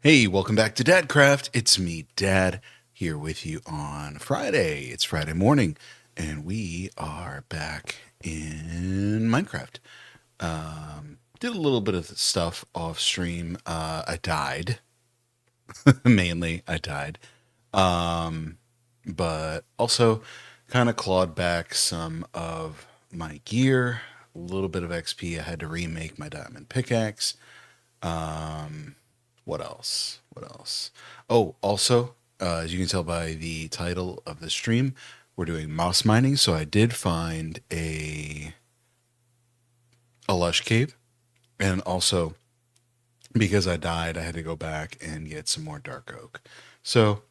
Hey, welcome back to Dadcraft. It's me, Dad, here with you on Friday. It's Friday morning, and we are back in Minecraft. Did a little bit of stuff off stream. I died. Mainly, I died. But also kind of clawed back some of my gear. A little bit of XP. I had to remake my diamond pickaxe. What else? What else? Oh, also, as you can tell by the title of the stream, we're doing moss mining. So I did find a lush cave, and also because I died, I had to go back and get some more dark oak. So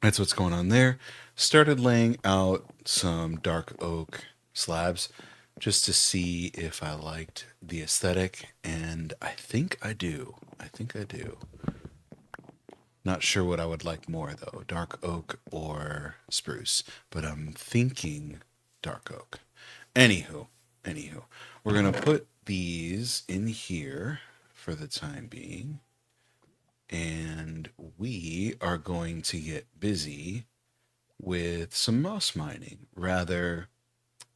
that's what's going on there. Started laying out some dark oak slabs just to see if I liked the aesthetic, and I think I do. I think I do. Not sure what I would like more though, dark oak or spruce, but I'm thinking dark oak. Anywho, we're gonna put these in here for the time being, and we are going to get busy with some moss mining.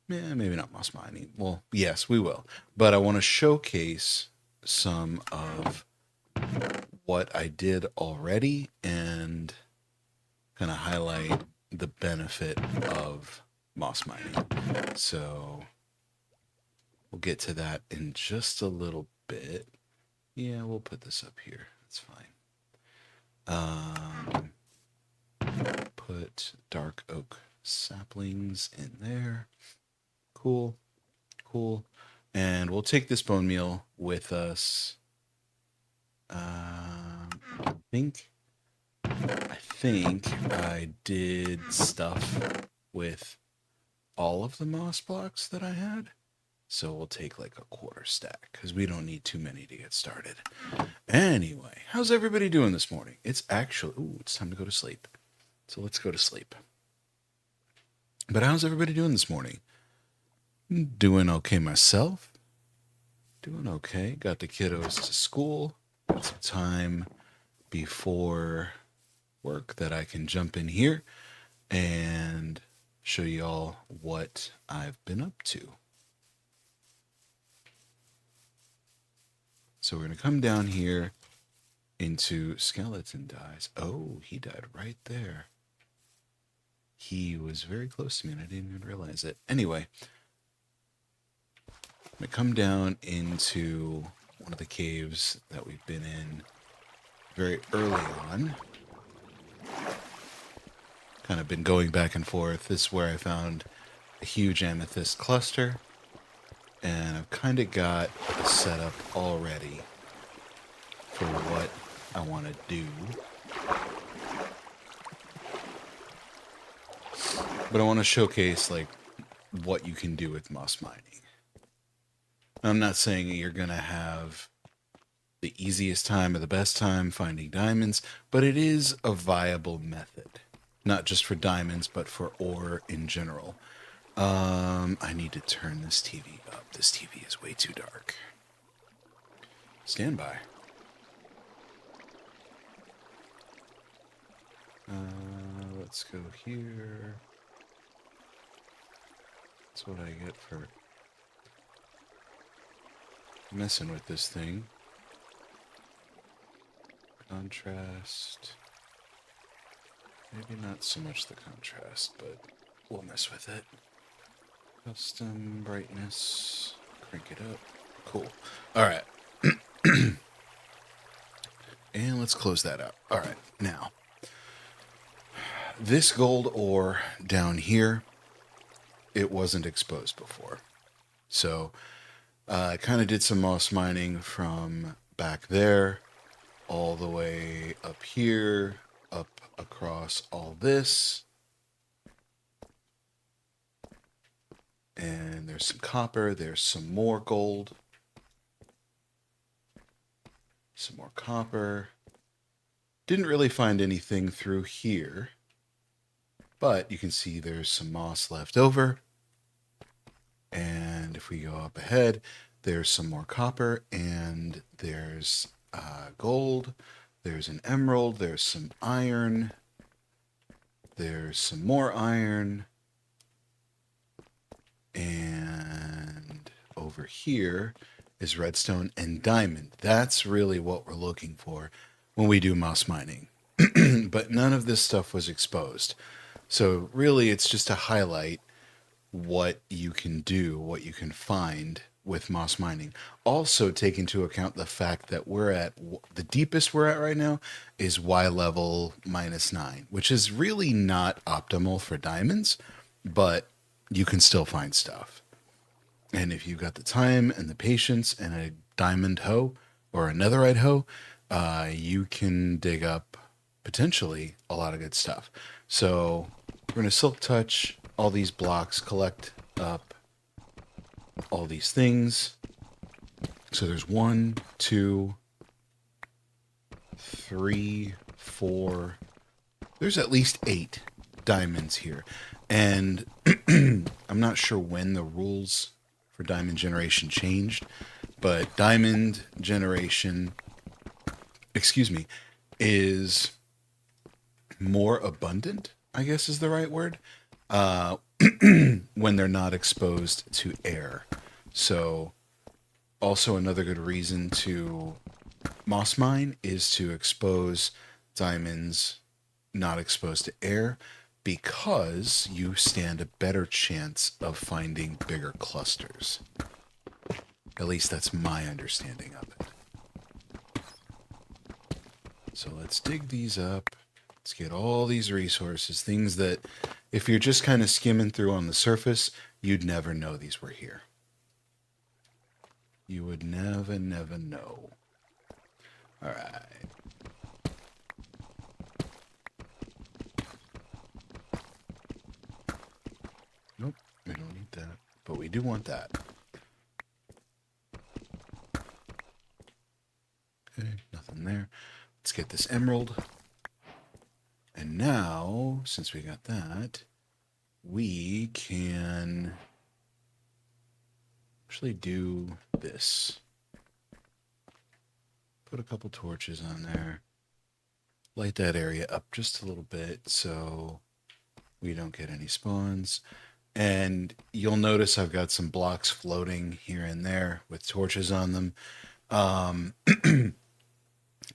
Maybe not moss mining. Well, yes, we will, but I want to showcase some of what I did already and kind of highlight the benefit of moss mining. So we'll get to that in just a little bit. Yeah, we'll put this up here. That's fine. Put dark oak saplings in there. Cool, cool. And we'll take this bone meal with us. I think I did stuff with all of the moss blocks that I had. So we'll take like a quarter stack because we don't need too many to get started. Anyway, how's everybody doing this morning? It's time to go to sleep. So let's go to sleep. But how's everybody doing this morning? Doing okay myself. Doing okay. Got the kiddos to school. Got some time before work that I can jump in here and show you all what I've been up to. So we're going to come down here into skeleton dies. Oh, he died right there. He was very close to me and I didn't even realize it. Anyway, I'm going to come down into one of the caves that we've been in very early on. Kind of been going back and forth. This is where I found a huge amethyst cluster. And I've kind of got a setup already for what I want to do. But I want to showcase like what you can do with moss mining. I'm not saying you're going to have the easiest time or the best time finding diamonds, but it is a viable method. Not just for diamonds, but for ore in general. I need to turn this TV up. This TV is way too dark. Stand by. Let's go here. That's what I get for messing with this thing. Contrast. Maybe not so much the contrast, but we'll mess with it. Custom brightness. Crank it up. Cool. All right. And let's close that out. All right. Now, this gold ore down here, it wasn't exposed before. So I kind of did some moss mining from back there all the way up here, up across all this. And there's some copper, there's some more gold. Some more copper. Didn't really find anything through here, but you can see there's some moss left over. And if we go up ahead, there's some more copper and there's gold. There's an emerald. There's some iron. There's some more iron. And over here is redstone and diamond. That's really what we're looking for when we do moss mining. But none of this stuff was exposed. So really it's just to highlight what you can do, what you can find with moss mining. Also take into account the fact that we're at the deepest we're at right now is Y level -9, which is really not optimal for diamonds, but you can still find stuff. And if you've got the time and the patience and a diamond hoe or a netherite hoe, you can dig up potentially a lot of good stuff. So we're going to silk touch all these blocks, collect up all these things. So there's 1, 2, 3, 4. There's at least 8 diamonds here. And I'm not sure when the rules for diamond generation changed, but diamond generation, is more abundant, I guess is the right word, when they're not exposed to air. So also another good reason to moss mine is to expose diamonds not exposed to air, because you stand a better chance of finding bigger clusters. At least that's my understanding of it. So let's dig these up. Let's get all these resources, things that if you're just kind of skimming through on the surface, you'd never know these were here. You would never know. All right. Nope, we don't need that, but we do want that. Okay, nothing there. Let's get this emerald. And now, since we got that, we can actually do this. Put a couple torches on there. Light that area up just a little bit so we don't get any spawns. And you'll notice I've got some blocks floating here and there with torches on them.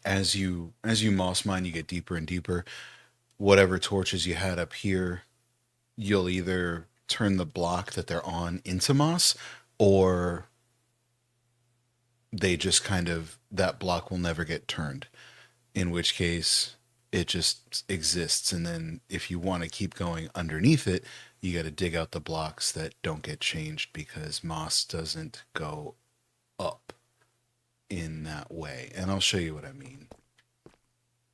As you moss mine, you get deeper and deeper. Whatever torches you had up here, you'll either turn the block that they're on into moss, or they just kind of, that block will never get turned, in which case it just exists. And then if you want to keep going underneath it, you got to dig out the blocks that don't get changed, because moss doesn't go up in that way. And I'll show you what I mean.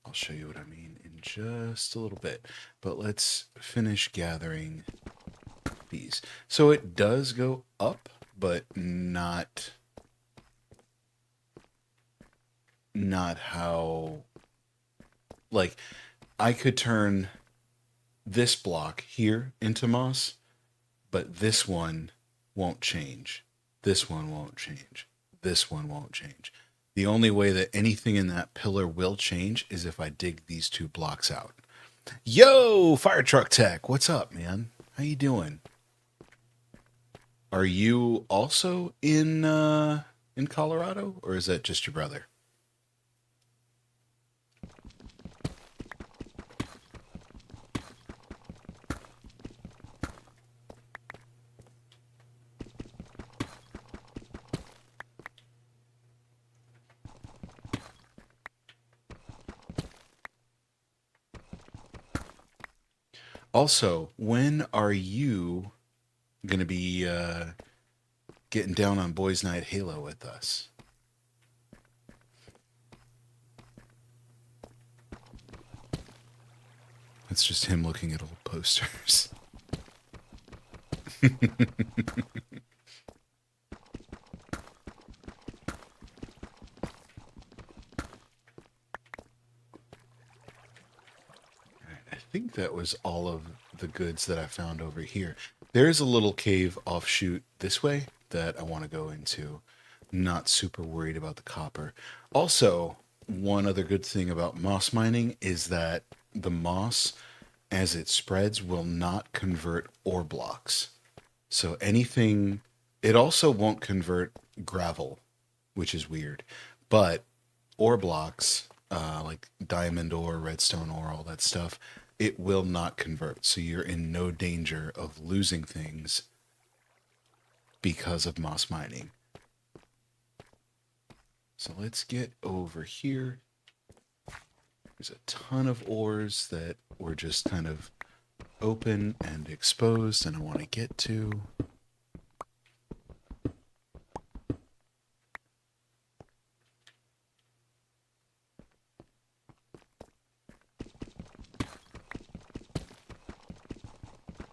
I'll show you what I mean in just a little bit. But let's finish gathering these. So it does go up, but not how, like, I could turn this block here into moss, but this one won't change. This one won't change. This one won't change. The only way that anything in that pillar will change is if I dig these 2 blocks out. Yo, Fire Truck Tech, what's up, man? How you doing? Are you also in Colorado, or is that just your brother? Also, when are you going to be getting down on Boys Night Halo with us? That's just him looking at old posters. I think that was all of the goods that I found over here. There's a little cave offshoot this way that I want to go into. Not super worried about the copper. Also, one other good thing about moss mining is that the moss, as it spreads, will not convert ore blocks. So anything, it also won't convert gravel, which is weird. But ore blocks, like diamond ore, redstone ore, all that stuff, it will not convert. So you're in no danger of losing things because of moss mining. So let's get over here. There's a ton of ores that were just kind of open and exposed, and I want to get to.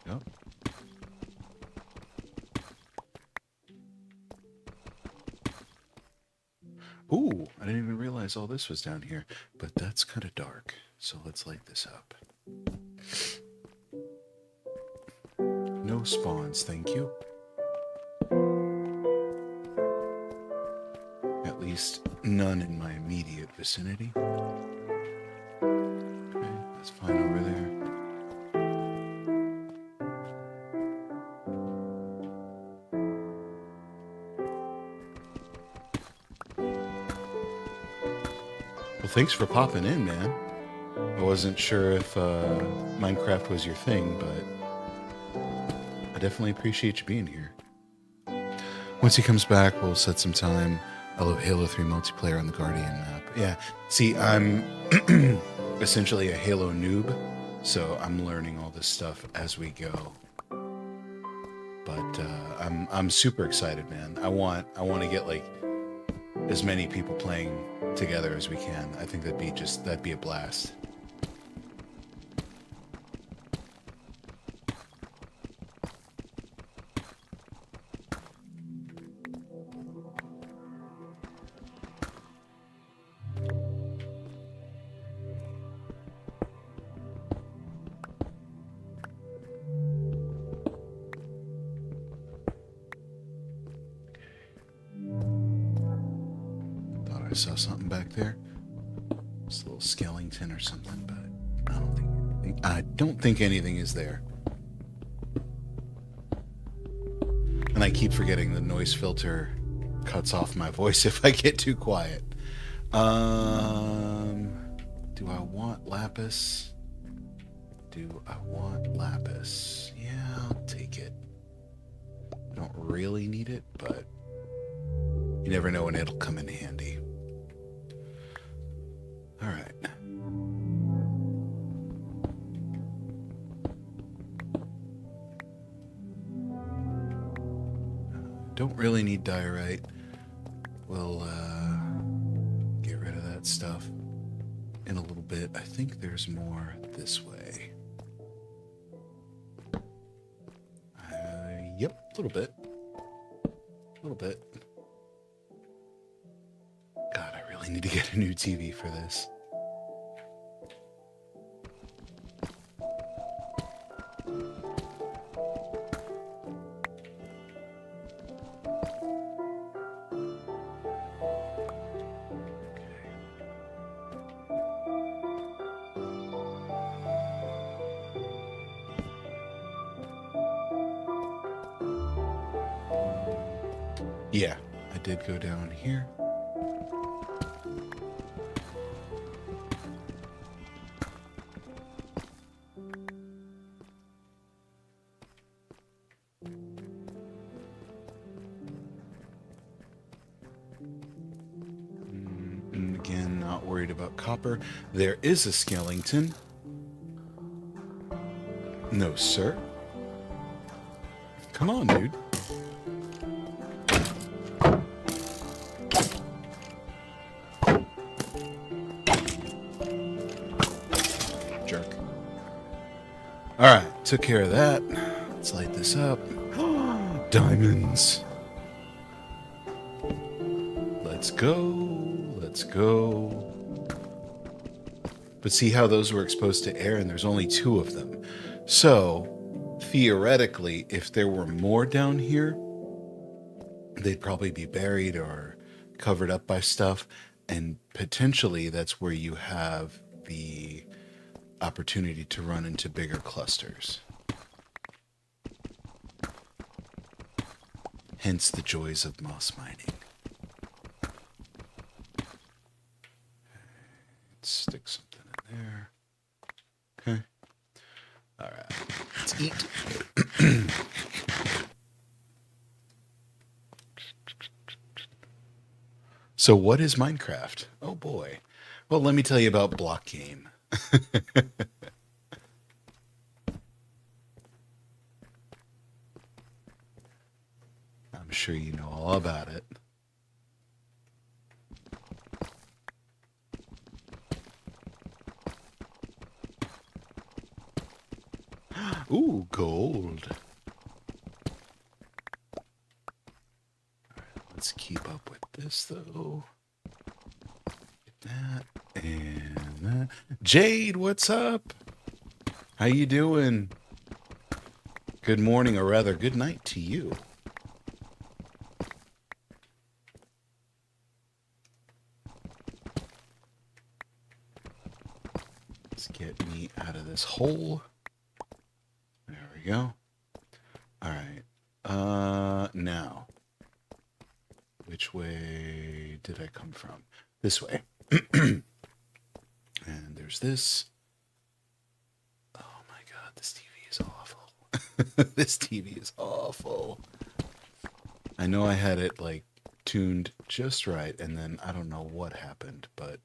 Yep. Ooh, I didn't even realize all this was down here, but that's kind of dark. So let's light this up. No spawns, thank you. At least none in my immediate vicinity. Okay, that's fine over there. Well, thanks for popping in, man. I wasn't sure if Minecraft was your thing, but I definitely appreciate you being here. Once he comes back, we'll set some time. I'll have Halo 3 multiplayer on the Guardian map. Yeah, see, I'm essentially a Halo noob, so I'm learning all this stuff as we go. But I'm super excited, man. I want to get like as many people playing together as we can. I think that'd be a blast. I saw something back there. It's a little skeleton or something, but I don't think anything is there. And I keep forgetting the noise filter cuts off my voice if I get too quiet. Do I want lapis? Do I want lapis? Yeah, I'll take it. I don't really need it, but you never know when it'll come in handy. All right. Don't really need diorite. We'll get rid of that stuff in a little bit. I think there's more this way. Yep, a little bit. A little bit. God, I really need to get a new TV for this. Yeah, I did go down here. And again, not worried about copper. There is a skeleton. No, sir. Come on, dude. Jerk. All right, took care of that. Let's light this up. Diamonds. Let's go. Let's go. But see how those were exposed to air, and there's only 2 of them. So, theoretically, if there were more down here, they'd probably be buried or covered up by stuff. And potentially that's where you have the opportunity to run into bigger clusters. Hence the joys of moss mining. Let's stick something in there. Okay. All right. Let's eat. So what is Minecraft? Oh boy. Well, let me tell you about Block Game. I'm sure you know all about it. Ooh, gold. Let's keep up with this, though. Get that and that. Jade, what's up? How you doing? Good morning, or rather, good night to you. Let's get me out of this hole. There we go. All right. Now, which way did I come from? This way. And there's this. Oh my God, this TV is awful. This TV is awful. I know I had it like tuned just right, and then I don't know what happened, but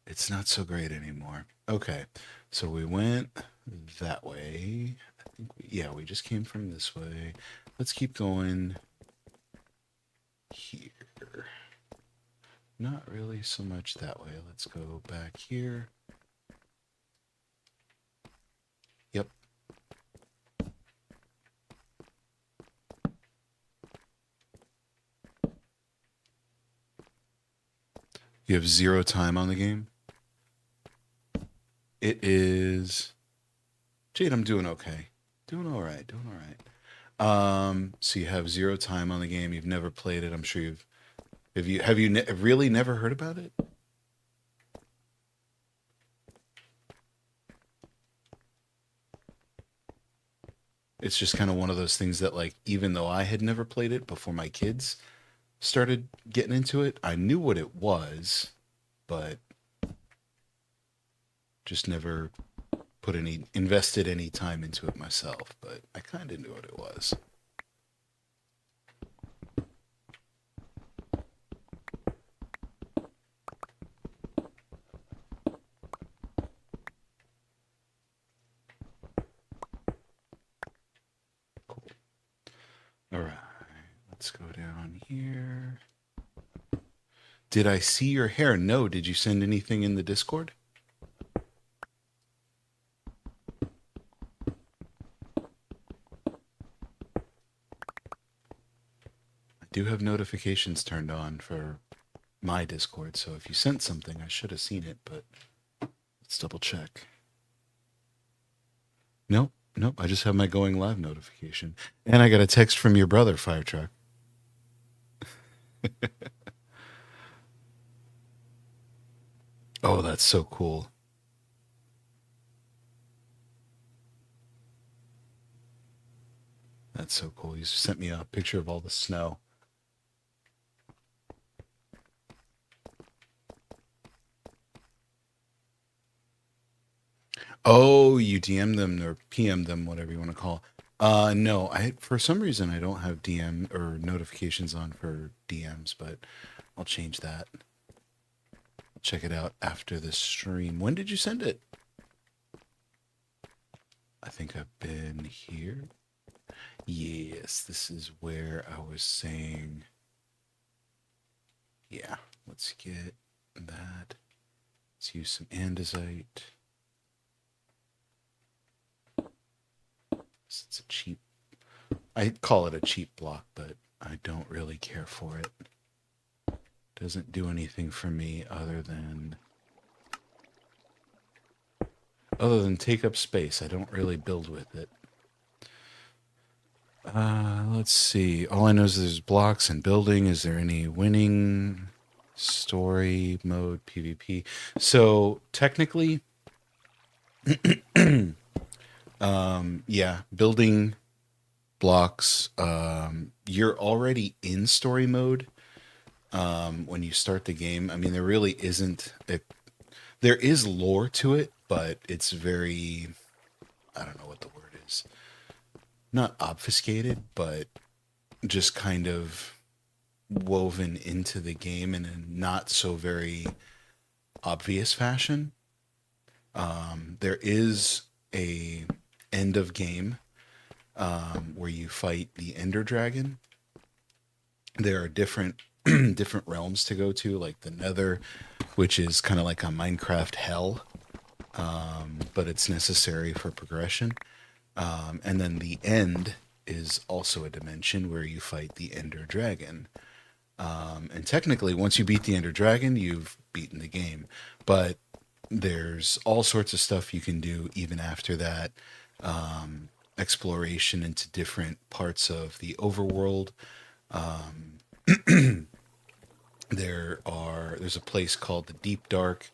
it's not so great anymore. Okay, so we went that way. I think we just came from this way. Let's keep going here. Not really so much that way. Let's go back here. Yep. You have 0 time on the game? It is... Jade, I'm doing okay. Doing all right. So you have 0 time on the game. You've never played it. I'm sure you've... Have you really never heard about it? It's just kind of one of those things that, like, even though I had never played it before my kids started getting into it, I knew what it was, but just never invested any time into it myself. But I kind of knew what it was. Cool. All right, let's go down here. Did I see your hair? No. Did you send anything in the Discord? I do have notifications turned on for my Discord, so if you sent something, I should have seen it, but let's double check. Nope. I just have my going live notification. And I got a text from your brother, Firetruck. Oh, that's so cool. That's so cool. You sent me a picture of all the snow. Oh, you DM them or PM them, whatever you want to call. No, for some reason I don't have DM or notifications on for DMs, but I'll change that. I'll check it out after the stream. When did you send it? I think I've been here. Yes, this is where I was saying. Yeah, let's get that. Let's use some andesite. It's a cheap, I call it a cheap block, but I don't really care for it. Doesn't do anything for me other than take up space. I don't really build with it. Let's see. All I know is there's blocks and building. Is there any winning Story mode PvP. So technically, yeah, building blocks. You're already in story mode when you start the game. I mean, there really isn't. There is lore to it, but it's very. I don't know what the word is. Not obfuscated, but just kind of woven into the game in a not so very obvious fashion. There is a end of game where you fight the Ender Dragon. There are different different realms to go to, like the Nether, which is kind of like a Minecraft hell, but it's necessary for progression. And then the end is also a dimension where you fight the Ender Dragon. And technically, once you beat the Ender Dragon, you've beaten the game. But there's all sorts of stuff you can do even after that. Exploration into different parts of the overworld. There's a place called the Deep Dark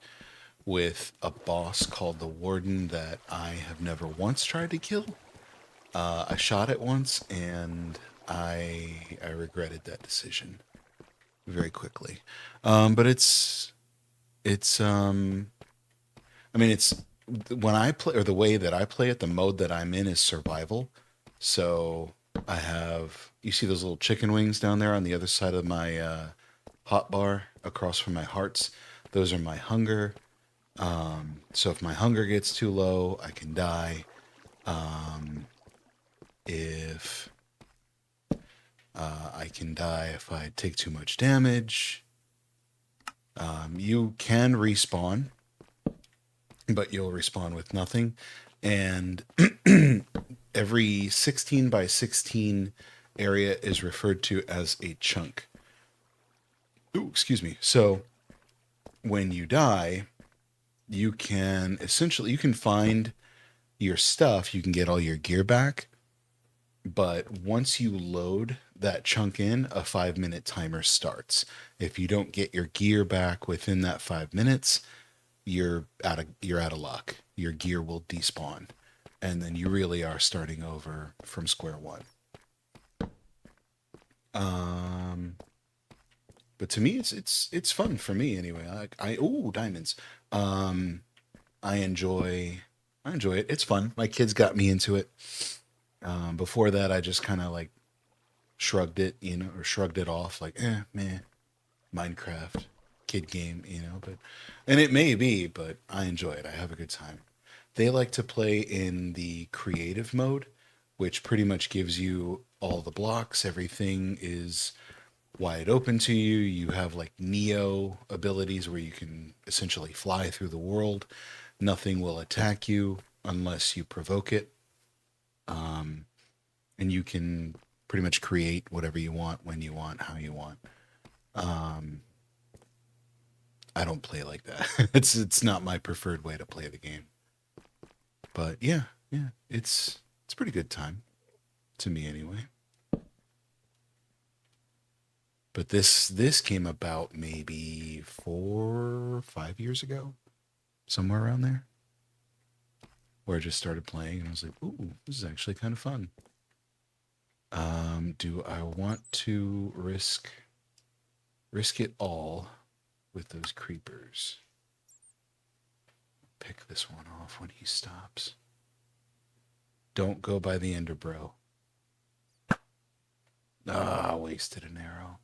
with a boss called the Warden that I have never once tried to kill. I shot it once and I regretted that decision very quickly. But it's I mean it's when I play, or the way that I play it, the mode that I'm in is survival. So I have, you see those little chicken wings down there on the other side of my hot bar across from my hearts. Those are my hunger. So if my hunger gets too low, I can die. If I can die if I take too much damage. You can respawn, but you'll respawn with nothing. And every 16 by 16 area is referred to as a chunk. Ooh, excuse me. So when you die, you can find your stuff, you can get all your gear back, but once you load that chunk in, a 5-minute timer starts. If you don't get your gear back within that 5 minutes, you're out of luck. Your gear will despawn, and then you really are starting over from square one. But to me, it's fun for me anyway. Diamonds. I enjoy it. It's fun. My kids got me into it. Before that, I just kind of like shrugged it, or shrugged it off, like, man, Minecraft, kid game, and it may be, but I enjoy it. I have a good time. They like to play in the creative mode, which pretty much gives you all the blocks. Everything is wide open to you. You have like Neo abilities where you can essentially fly through the world. Nothing will attack you unless you provoke it. And you can pretty much create whatever you want, when you want, how you want. I don't play like that. It's not my preferred way to play the game. But yeah, it's a pretty good time to me anyway. But this came about maybe 4 or 5 years ago, somewhere around there, where I just started playing and I was like, ooh, this is actually kind of fun. Do I want to risk it all with those creepers? Pick this one off when he stops. Don't go by the Ender Bro. Wasted an arrow.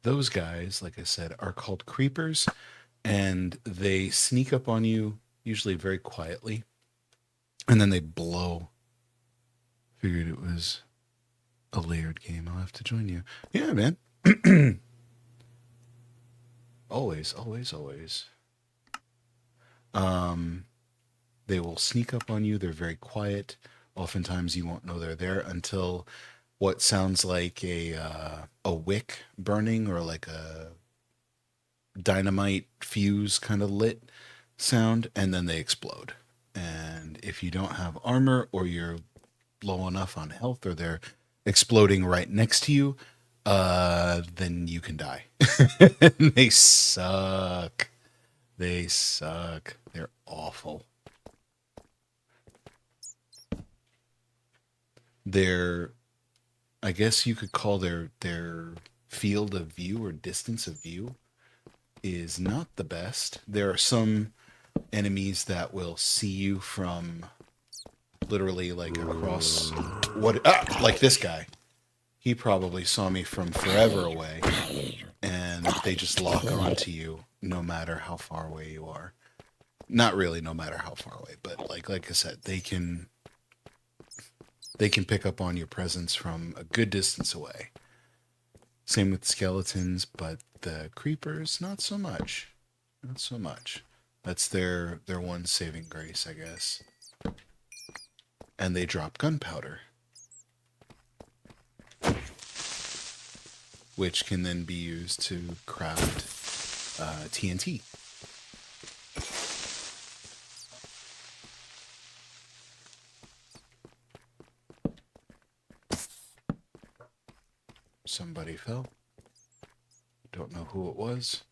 Those guys, like I said, are called creepers, and they sneak up on you, usually very quietly, and then they blow. Figured it was a layered game. I'll have to join you. Yeah, man. Always. They will sneak up on you. They're very quiet. Oftentimes you won't know they're there until what sounds like a wick burning, or like a dynamite fuse kind of lit sound, and then they explode. And if you don't have armor, or you're low enough on health, or they're exploding right next to you, then you can die. They suck. They suck. They're awful. They're, I guess you could call their field of view or distance of view is not the best. There are some enemies that will see you from literally like across like this guy. He probably saw me from forever away, and they just lock onto you no matter how far away you are. Not really no matter how far away, but like I said, they can pick up on your presence from a good distance away. Same with skeletons, but the creepers not so much. Not so much. That's their one saving grace, I guess. And they drop gunpowder, which can then be used to craft TNT. Somebody fell. Don't know who it was.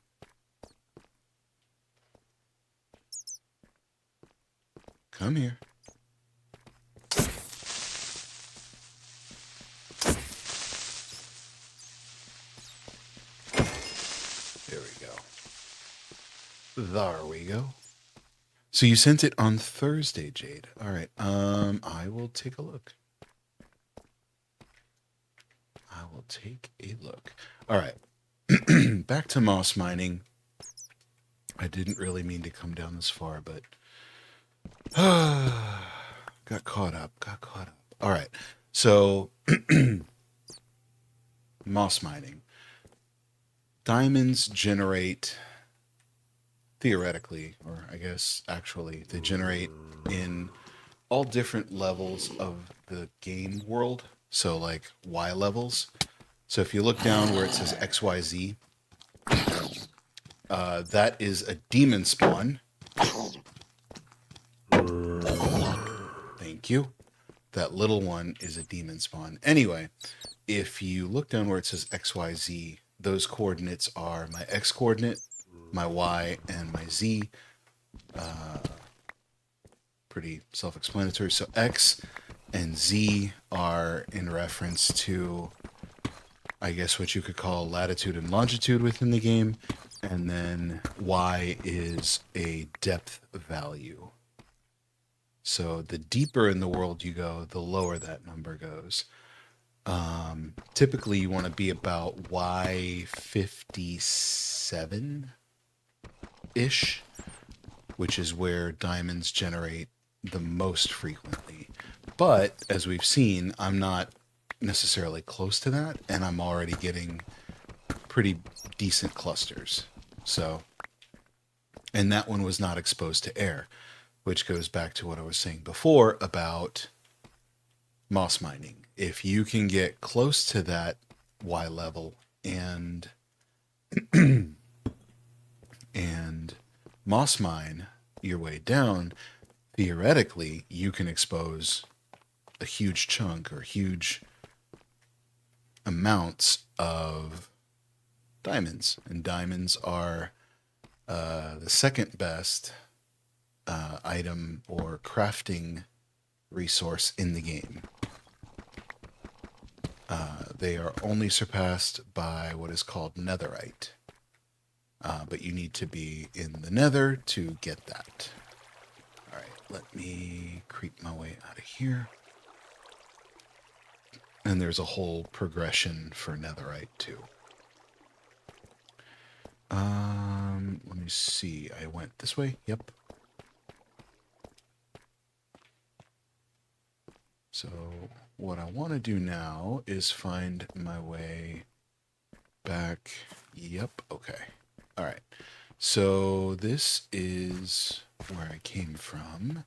Come here. There we go. There we go. So you sent it on Thursday, Jade. All right. I will take a look. I will take a look. All right. Back to moss mining. I didn't really mean to come down this far, but got caught up. All right. So moss mining. Diamonds generate, theoretically, or I guess actually, they generate in all different levels of the game world. So like Y levels. So if you look down where it says XYZ, that is a demon spawn. Thank you. That little one is a demon spawn. Anyway, if you look down where it says XYZ, those coordinates are my X coordinate, my Y, and my Z. Pretty self-explanatory. So X and Z are in reference to, I guess, what you could call latitude and longitude within the game. And then Y is a depth value. So the deeper in the world you go, the lower that number goes. Typically, you want to be about Y57-ish, which is where diamonds generate the most frequently. But as we've seen, I'm not necessarily close to that, and I'm already getting pretty decent clusters. So, and that one was not exposed to air, which goes back to what I was saying before about moss mining. If you can get close to that Y level and moss mine your way down, theoretically, you can expose a huge chunk or huge amounts of diamonds. And diamonds are the second best item or crafting resource in the game. They are only surpassed by what is called netherite. But you need to be in the nether to get that. All right, let me creep my way out of here. And there's a whole progression for netherite too. Let me see. I went this way. Yep. So what I want to do now is find my way back. Yep. Okay. All right. So this is where I came from.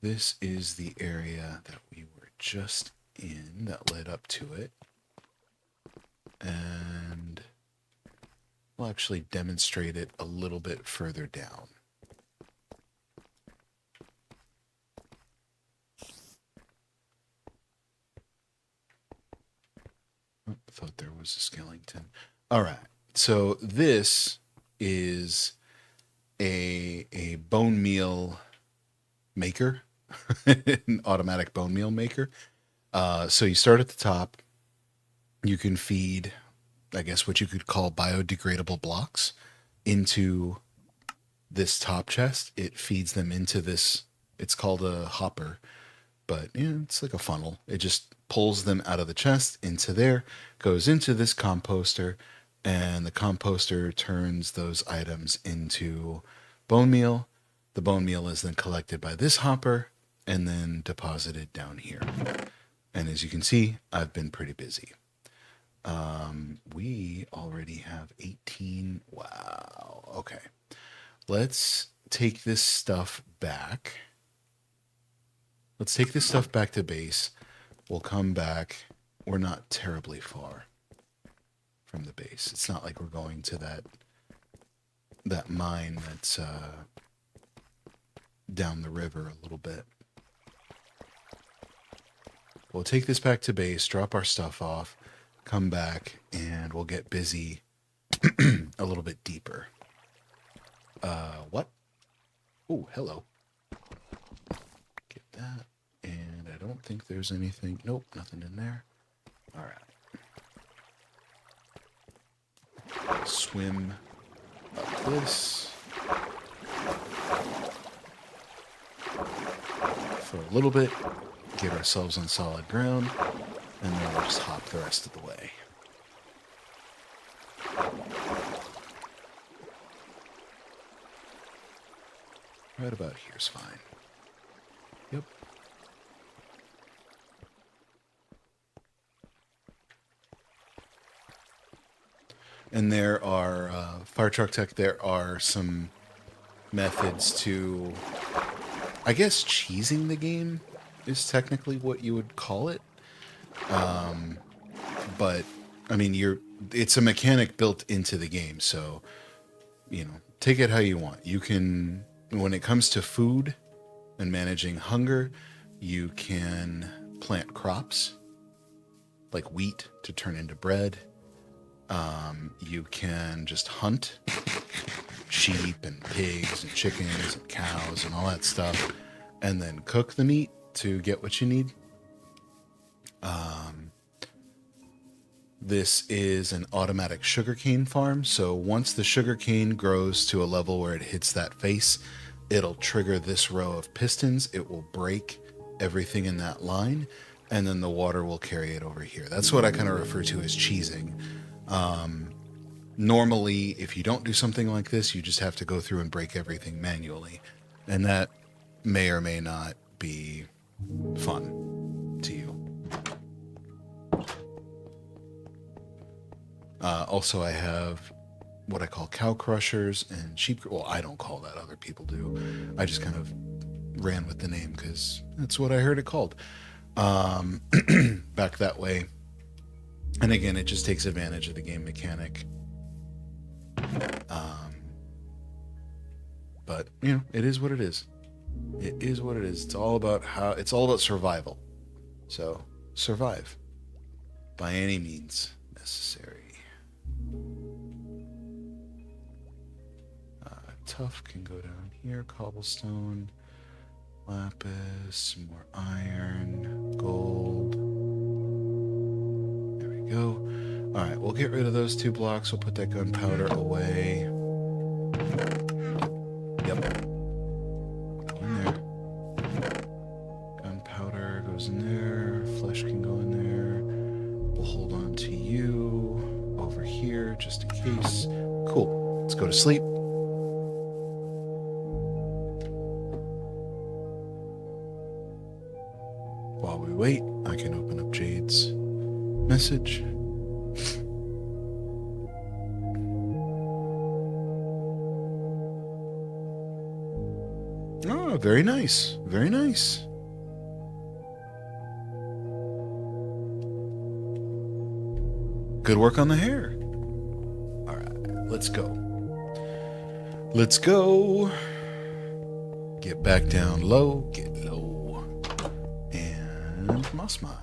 This is the area that we were just in that led up to it. And we'll actually demonstrate it a little bit further down. Oh, thought there was a skeleton. All right. So this is a bone meal maker, an automatic bone meal maker. So you start at the top. You can feed, I guess, what you could call biodegradable blocks into this top chest. It feeds them into this. It's called a hopper, but it's like a funnel. It just pulls them out of the chest into there, goes into this composter, and the composter turns those items into bone meal. The bone meal is then collected by this hopper and then deposited down here. And as you can see, I've been pretty busy. We already have 18. Wow. Okay. Let's take this stuff back. Let's take this stuff back to base. We'll come back. We're not terribly far from the base. It's not like we're going to that mine that's down the river a little bit. We'll take this back to base, drop our stuff off, come back, and we'll get busy a little bit deeper. What? Oh, hello. Get that. And I don't think there's anything. Nope, nothing in there. All right. Swim up this for a little bit, get ourselves on solid ground, and then we'll just hop the rest of the way. Right about here's fine. Yep. And there are, Fire Truck Tech, there are some methods to, I guess, cheesing the game is technically what you would call it. But, I mean, it's a mechanic built into the game, so, take it how you want. You can, when it comes to food and managing hunger, you can plant crops, like wheat, to turn into bread. You can just hunt sheep and pigs and chickens and cows and all that stuff, and then cook the meat to get what you need. This is an automatic sugarcane farm, so once the sugarcane grows to a level where it hits that face, it'll trigger this row of pistons. It will break everything in that line, and then the water will carry it over here. That's what I kind of refer to as cheesing. Normally, if you don't do something like this, you just have to go through and break everything manually, and that may or may not be fun to you. Also, I have what I call cow crushers and sheep. Well, I don't call that. Other people do. I just kind of ran with the name because that's what I heard it called. Back that way. And again, it just takes advantage of the game mechanic. But, it is what it is. It is what it is. It's all about survival. So, survive by any means necessary. Tough can go down here. Cobblestone, lapis, more iron, gold. There we go. All right, we'll get rid of those 2 blocks. We'll put that gunpowder away. Yep. Go in there. Gunpowder goes in there. Flesh can go in there. We'll hold on to you over here just in case. Cool. Let's go to sleep. While we wait, I can open up Jade's message. Oh, very nice. Very nice. Good work on the hair. All right, let's go. Let's go. Get back down low. Get low. And moss mine.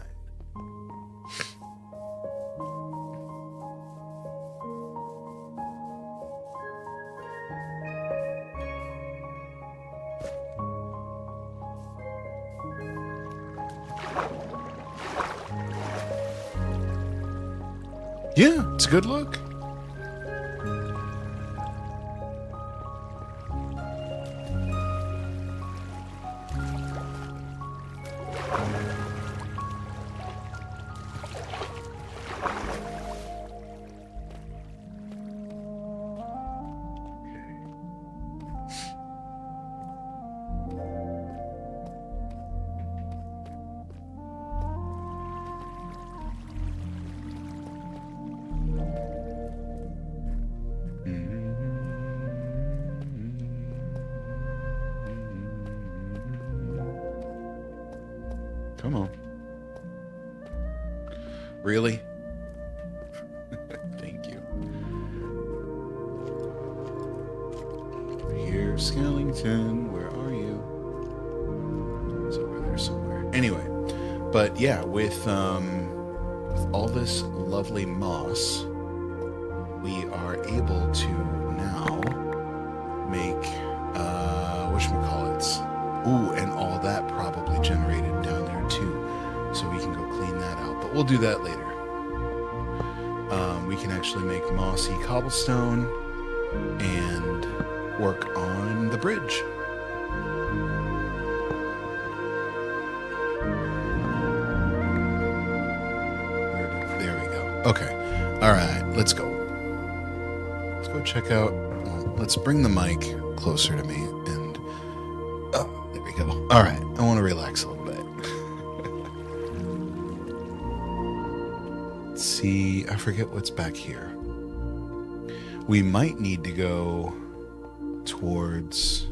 Yeah, it's a good look. Come on. Really? Thank you. Here, Skellington, where are you? It's over there somewhere. Anyway, but yeah, with all this lovely moss, we are able to now make whatchamacallits. Ooh, and all that probably generated down there too. So we can go clean that out. But we'll do that later. We can actually make mossy cobblestone and work on the bridge. There we go. Okay. All right. Let's go. Let's go check out. Well, let's bring the mic closer to me and. Oh, there we go. All right. I want to relax a little bit. Let's see. I forget what's back here. We might need to go towards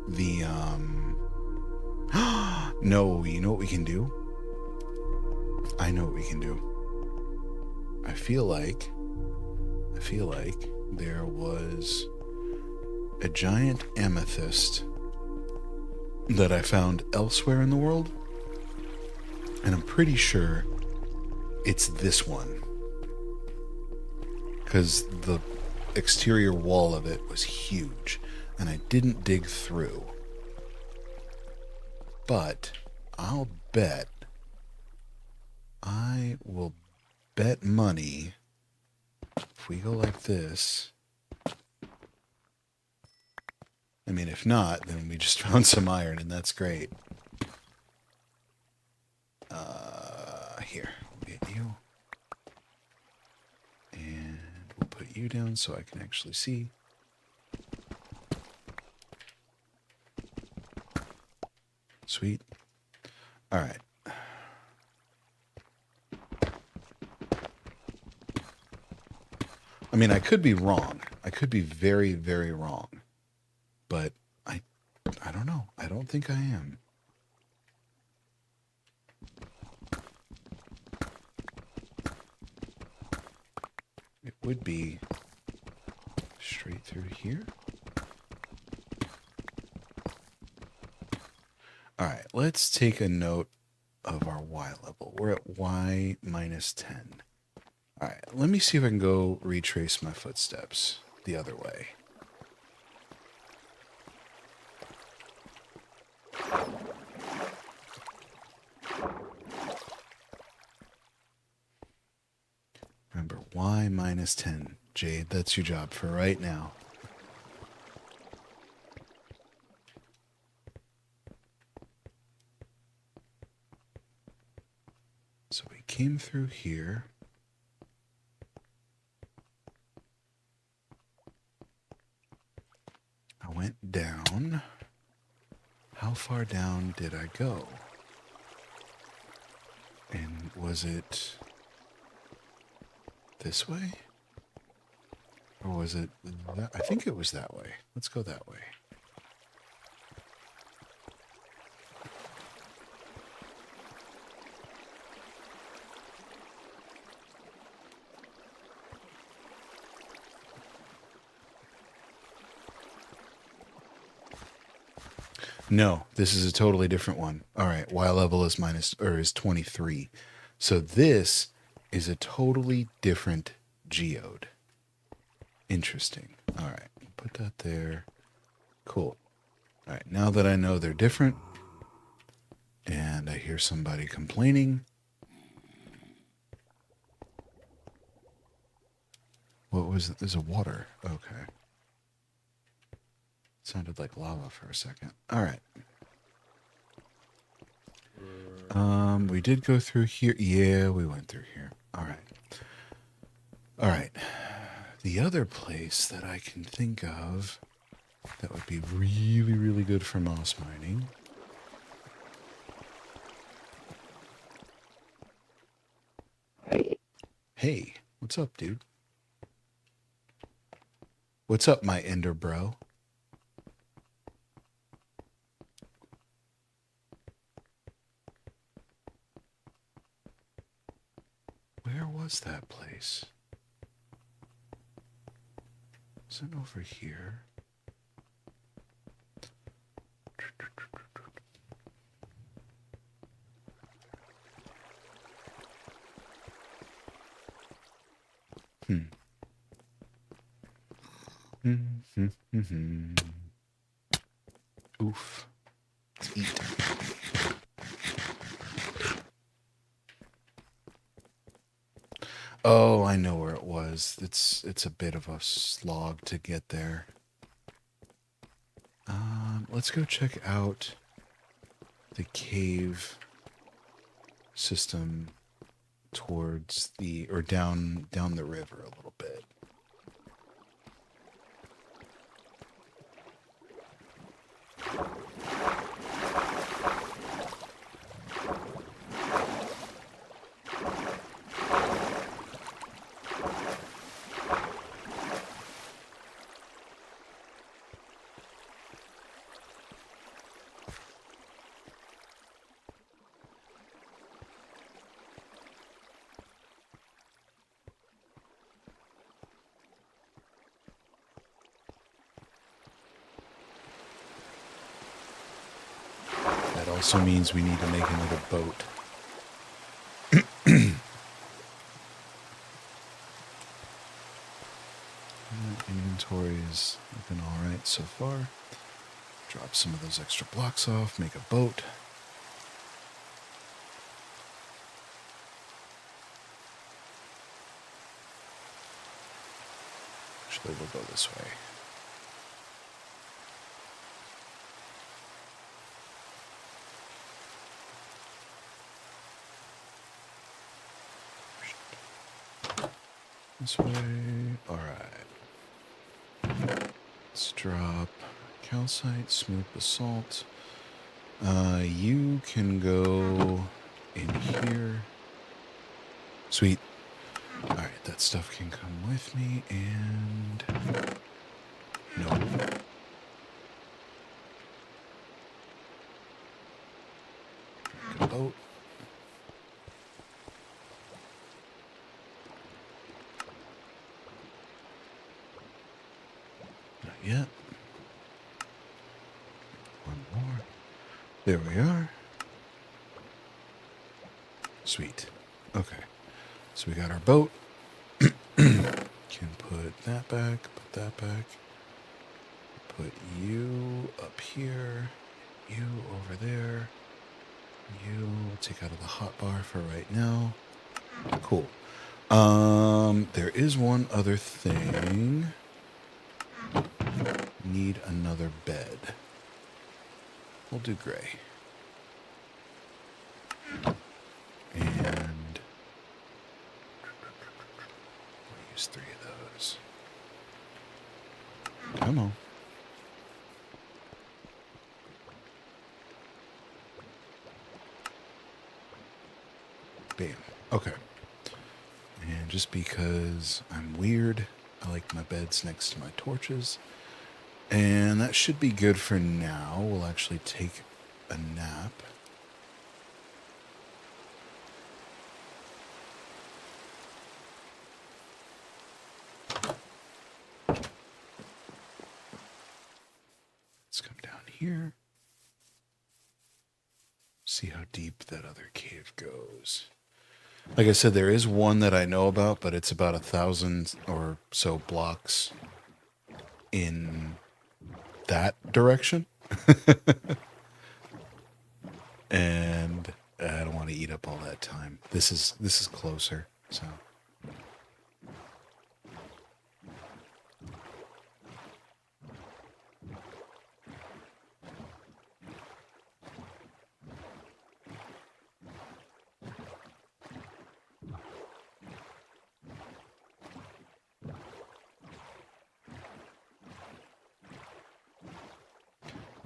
the no, you know what we can do? I know what we can do. I feel like there was a giant amethyst that I found elsewhere in the world, and I'm pretty sure it's this one, because the exterior wall of it was huge and I didn't dig through. But I will bet money if we go like this. I mean, if not, then we just found some iron and that's great. Here, we'll get you. And we'll put you down so I can actually see. Sweet. All right. I mean, I could be wrong. I could be very, very wrong. But I don't know. I don't think I am. It would be straight through here. All right, let's take a note of our Y level. We're at Y minus 10. All right, let me see if I can go retrace my footsteps the other way. Remember, Y minus 10. Jade, that's your job for right now. So we came through here. I went down. How far down did I go? And was it this way? Or was it that? I think it was that way. Let's go that way. No, this is a totally different one. All right, Y level is is 23. So this is a totally different geode. Interesting. All right, put that there. Cool. All right, now that I know they're different, and I hear somebody complaining, What was it? There's a water. Okay. Sounded like lava for a second. All right. We did go through here. Yeah, we went through here. All right. All right. The other place that I can think of that would be really, really good for moss mining. Hey, what's up, dude? What's up, my ender bro? Where was that place? Is it over here? Oof. Let's eat. Oh, I know where it was. It's a bit of a slog to get there. Let's go check out the cave system towards the or down the river a little bit. That also means we need to make another boat. Inventory is looking all right so far. Drop some of those extra blocks off, make a boat. Actually, we'll go this way. This way. All right. Let's drop calcite, smooth basalt. You can go in here. Sweet. All right, that stuff can come with me, and no. Boat. Not yet. One more. There we are. Sweet. Okay. So we got our boat. Can put that back, put that back. Put you up here. You over there. You will take out of the hot bar for right now. Cool. There is one other thing. Need another bed. We'll do gray. And we'll use 3 of those. Come on. Bam. Okay. And just because I'm weird, I like my beds next to my torches. And that should be good for now. We'll actually take a nap. Let's come down here. See how deep that other cave goes. Like I said, there is one that I know about, but it's about 1,000 or so blocks in that direction. And I don't want to eat up all that time. This is closer, so.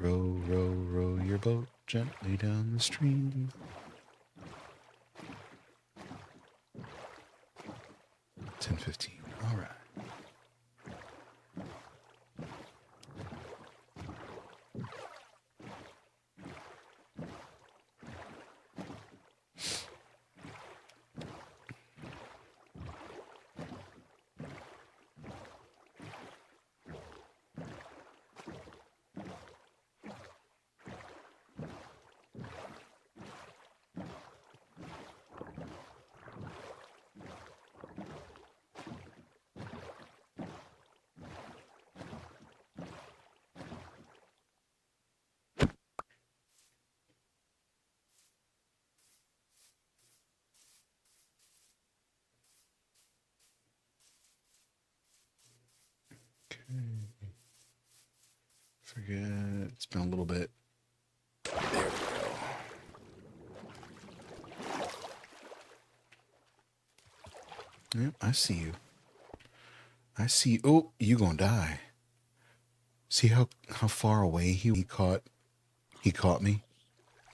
Row, row, row your boat gently down the stream. 10:15. All right. Forget. It's been a little bit. There we go. Yep, I see you. I see. Oh, you gonna die. See how far away he caught me?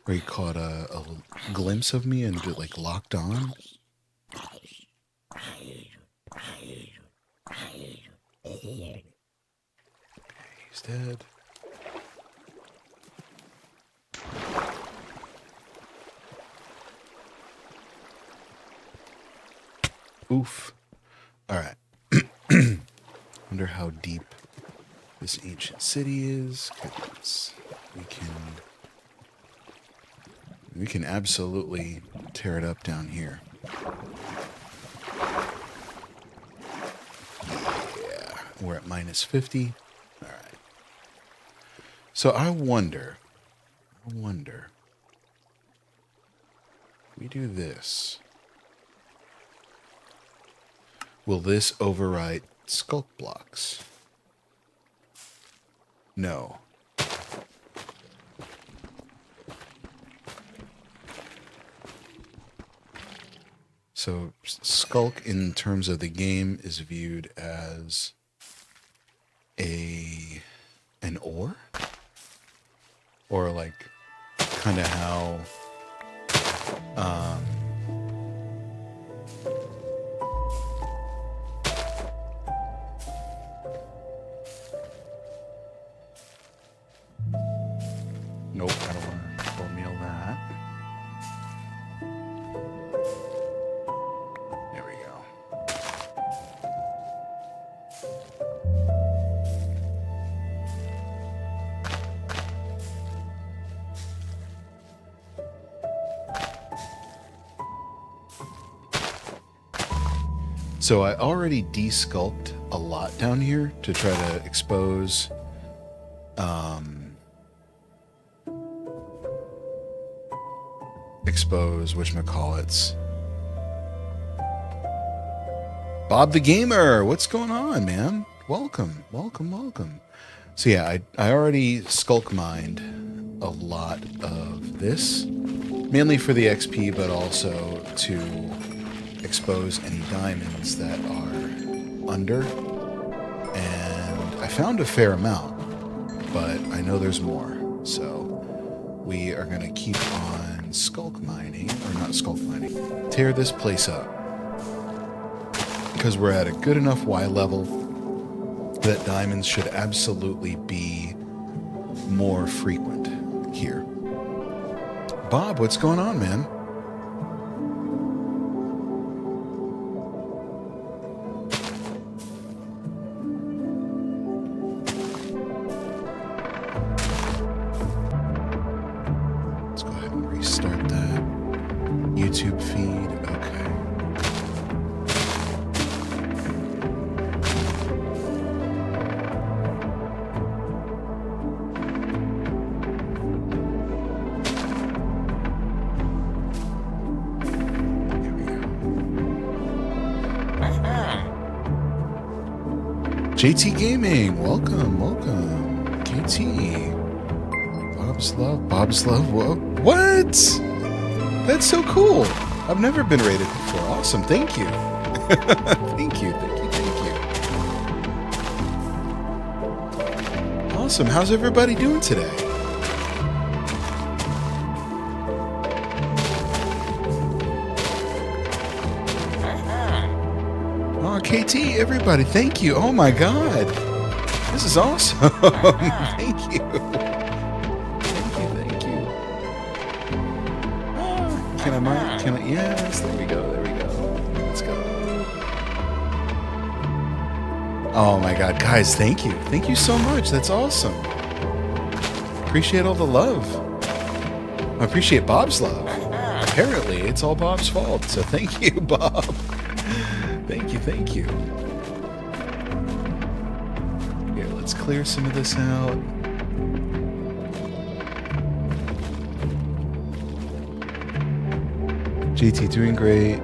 Or he caught a glimpse of me and just, like, locked on? Okay, he's dead. Oof. Alright. Wonder how deep this ancient city is. Goodness. We can absolutely tear it up down here. Yeah. We're at minus 50. Alright. So I wonder. We do this. Will this overwrite skulk blocks? No. So skulk in terms of the game is viewed as an ore? Or like kind of how nope, I don't want to bone meal that. There we go. So I already desculped a lot down here to try to expose whatchamacallits. Bob the Gamer, what's going on, man? Welcome. So yeah, I already skulk mined a lot of this, mainly for the XP, but also to expose any diamonds that are under. And I found a fair amount, but I know there's more. So we are going to keep on skulk mining, or not skulk mining, tear this place up. Because we're at a good enough Y level that diamonds should absolutely be more frequent here. Bob, what's going on, man? Let's go ahead and restart that YouTube feed. Okay. JT Gaming, welcome. KT. Bob's Love, what? That's so cool. I've never been rated before. Awesome, thank you. Thank you. Awesome, how's everybody doing today? KT, everybody, thank you. Oh my God. This is awesome. Thank you. Thank you. Can I, yes, there we go. Let's go. Oh my God, guys, thank you. Thank you so much. That's awesome. Appreciate all the love. I appreciate Bob's love. Apparently, it's all Bob's fault. So thank you, Bob. Thank you. Here, let's clear some of this out. JT doing great.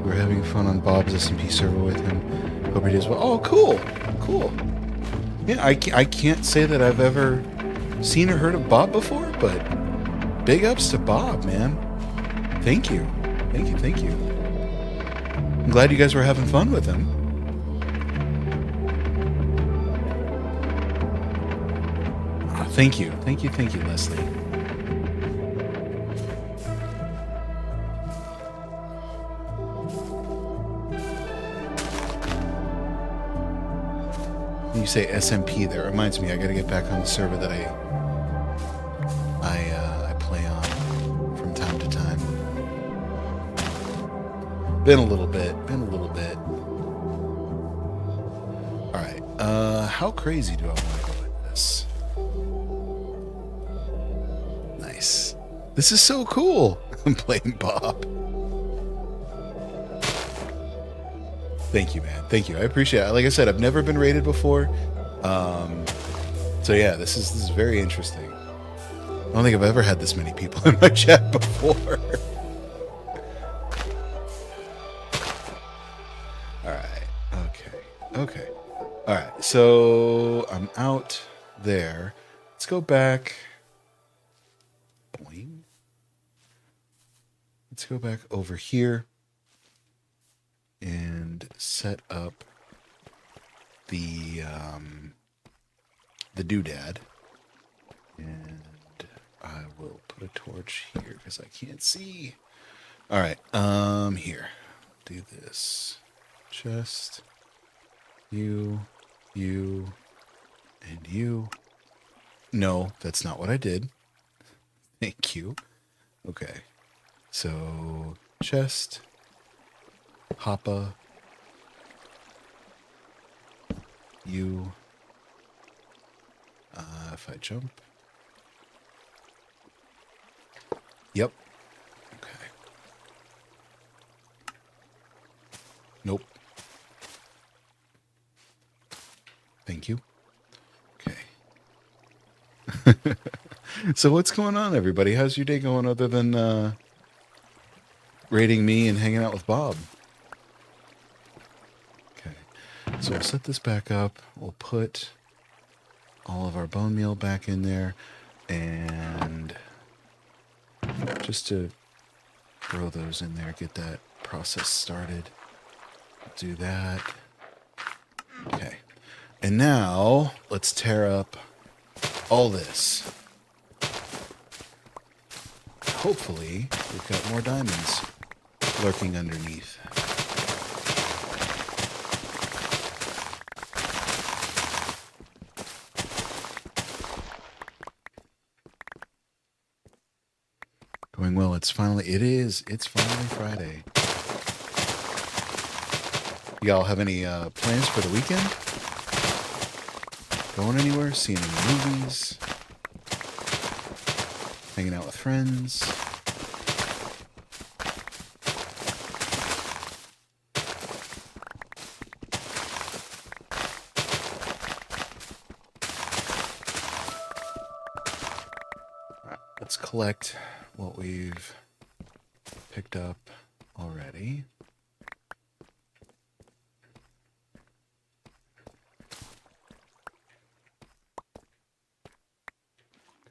We're having fun on Bob's SMP server with him. Hope he does well. Oh, cool. Yeah, I can't say that I've ever seen or heard of Bob before, but big ups to Bob, man. Thank you. I'm glad you guys were having fun with him. Oh, thank you, Leslie. When you say SMP, that reminds me, I gotta get back on the server that I play on from time to time. Been a little bit. All right. How crazy do I want to go with this? Nice. This is so cool. I'm playing Bob. Thank you, man. Thank you. I appreciate it. Like I said, I've never been rated before. So yeah, this is very interesting. I don't think I've ever had this many people in my chat before. Okay. All right. So I'm out there. Let's go back. Boing. Let's go back over here and set up the doodad. And I will put a torch here because I can't see. All right. Here. Do this. Chest. You, and you. No, that's not what I did. Thank you. Okay. So, chest. Hoppa. You. If I jump. Yep. Okay. Nope. Thank you. Okay. So what's going on, everybody? How's your day going other than rating me and hanging out with Bob? Okay. So we'll set this back up. We'll put all of our bone meal back in there. And just to throw those in there, get that process started. Do that. Okay. And now, let's tear up all this. Hopefully, we've got more diamonds lurking underneath. Going well. It's finally Friday. Y'all have any plans for the weekend? Going anywhere? Seeing any movies? Hanging out with friends? All right, let's collect what we've picked up already.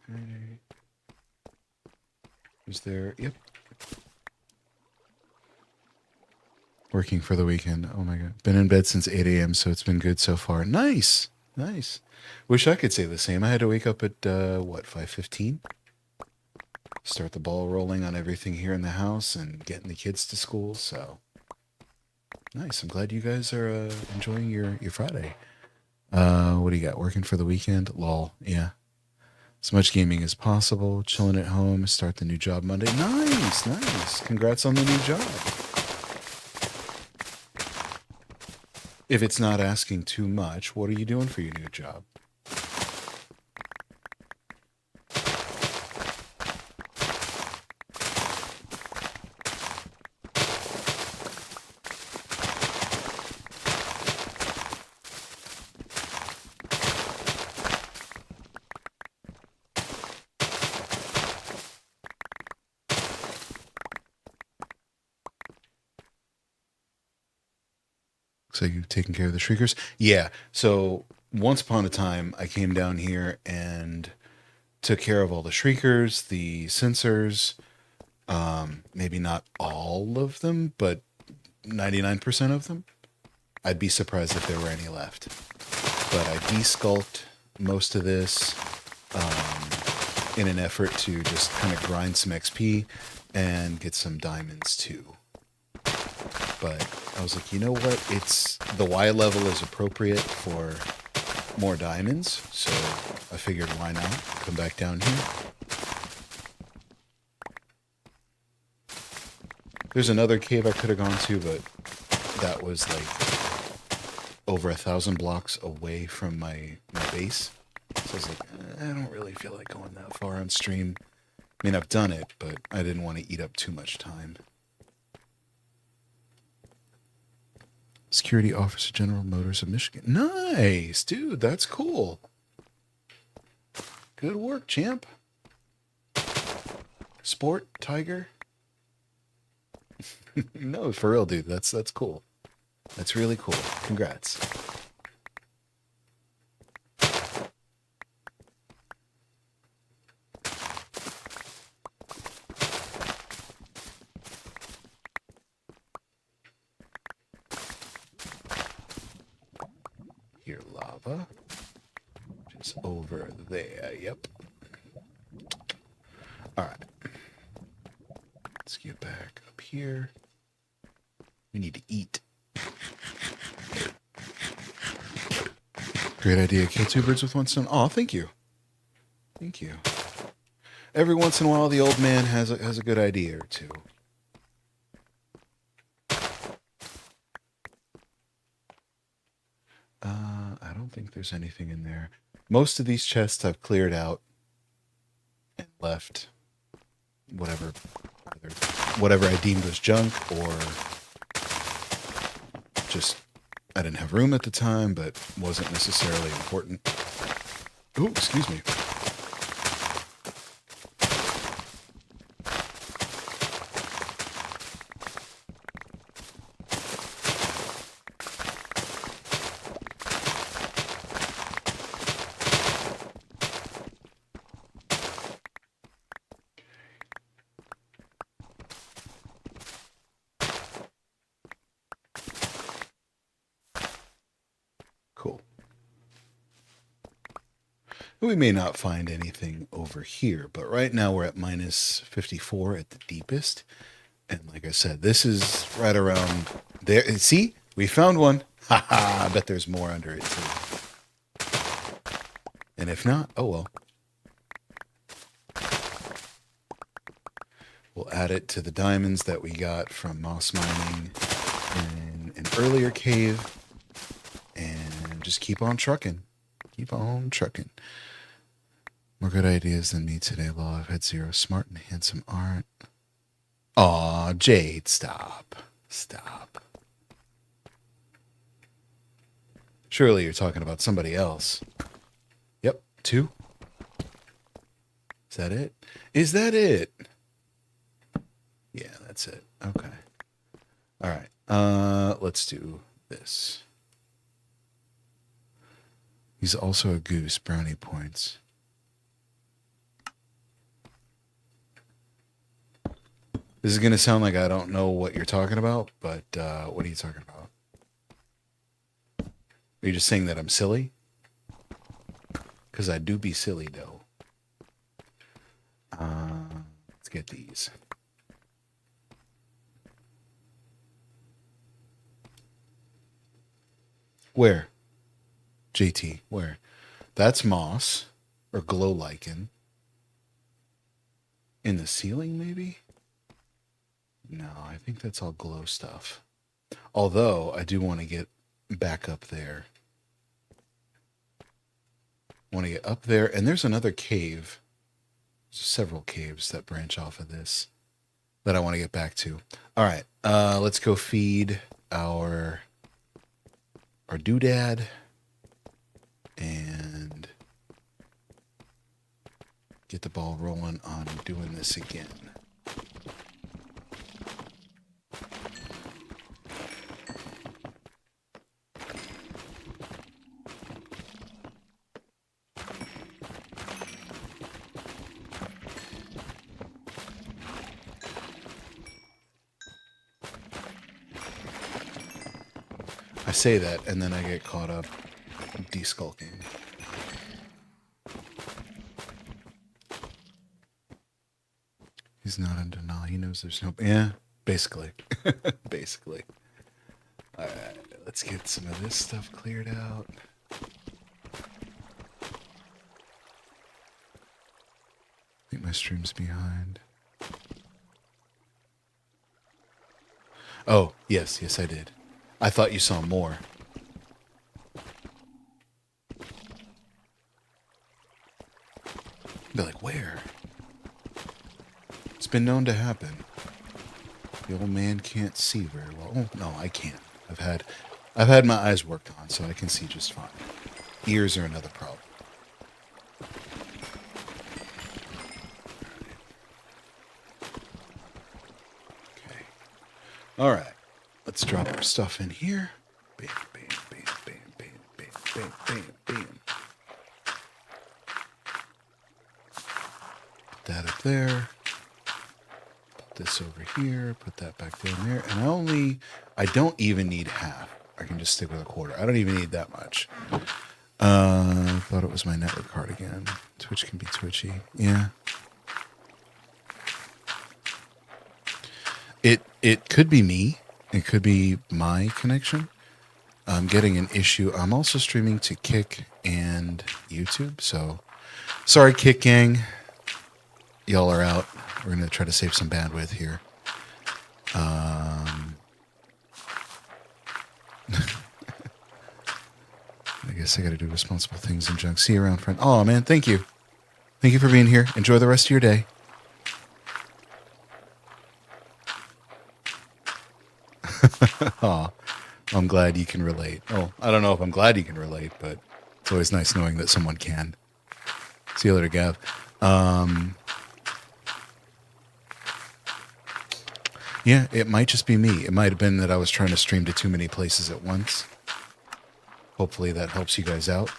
Okay. Is there? Yep. Working for the weekend. Oh my God. Been in bed since 8 a.m., so it's been good so far. Nice. Wish I could say the same. I had to wake up at, 5:15? Start the ball rolling on everything here in the house and getting the kids to school, so Nice. I'm glad you guys are enjoying your Friday. What do you got? Working for the weekend? Lol. Yeah. As much gaming as possible. Chilling at home. Start the new job Monday. Nice. Nice. Congrats on the new job. If it's not asking too much, what are you doing for your new job? So you've taken care of the shriekers? Yeah. So once upon a time, I came down here and took care of all the shriekers, the sensors. Maybe not all of them, but 99% of them. I'd be surprised if there were any left. But I desculpted most of this in an effort to just kind of grind some XP and get some diamonds too. But I was like, you know what? It's the Y level is appropriate for more diamonds, so I figured why not come back down here. There's another cave I could have gone to, but that was like over 1,000 blocks away from my base. So I was like, I don't really feel like going that far on stream. I mean, I've done it, but I didn't want to eat up too much time. Security Officer General Motors of Michigan. Nice, dude. That's cool. Good work, champ. Sport Tiger. No, for real, dude. That's cool. That's really cool. Congrats. Here, lava. Just over there. Yep. All right. Let's get back up here. We need to eat. Great idea. Kill two birds with one stone. Oh, thank you. Thank you. Every once in a while, the old man has a good idea or two. I don't think there's anything in there. Most of these chests I've cleared out and left whatever I deemed was junk, or just I didn't have room at the time, but wasn't necessarily important. Oh, excuse me. Cool. We may not find anything over here, but right now we're at minus 54 at the deepest. And like I said, this is right around there. See, we found one. Haha, I bet there's more under it too. And if not, oh well. We'll add it to the diamonds that we got from moss mining in an earlier cave. And just keep on trucking. Keep on trucking. More good ideas than me today, Law. I've had zero. Smart and handsome aren't. Aw, Jade, stop. Stop. Surely you're talking about somebody else. Yep, 2. Is that it? Is that it? Yeah, that's it. Okay. All right. Let's do this. He's also a goose. Brownie points. This is going to sound like I don't know what you're talking about, but what are you talking about? Are you just saying that I'm silly? Because I do be silly, though. Let's get these. Where? JT, where? That's moss or glow lichen. In the ceiling, maybe? No, I think that's all glow stuff. Although, I do want to get back up there. I want to get up there, and there's another cave. Several caves that branch off of this that I want to get back to. All right, let's go feed our doodad and get the ball rolling on doing this again. I say that, and then I get caught up deskulking. He's not in denial. He knows there's no... Yeah, basically. Basically. All right, let's get some of this stuff cleared out. I think my stream's behind. Oh, yes, I did. I thought you saw more. Be like, where? It's been known to happen. The old man can't see very well. Oh, no, I can't. I've had my eyes worked on, so I can see just fine. Ears are another problem. Okay. All right. Let's drop our stuff in here. Bam, bam, bam, bam, bam, bam, bam, bam, bam. Put that up there. Put this over here. Put that back down there. And I don't even need half. I can just stick with a quarter. I don't even need that much. I thought it was my network card again. Twitch can be twitchy. Yeah. It could be me. It could be my connection. I'm getting an issue. I'm also streaming to Kick and YouTube. So, sorry, Kick Gang. Y'all are out. We're going to try to save some bandwidth here. I guess I got to do responsible things and junk. See you around, friend. Oh, man, thank you. Thank you for being here. Enjoy the rest of your day. Aw, I'm glad you can relate. Oh, I don't know if I'm glad you can relate, but it's always nice knowing that someone can. See you later, Gav. Yeah, it might just be me. It might have been that I was trying to stream to too many places at once. Hopefully that helps you guys out.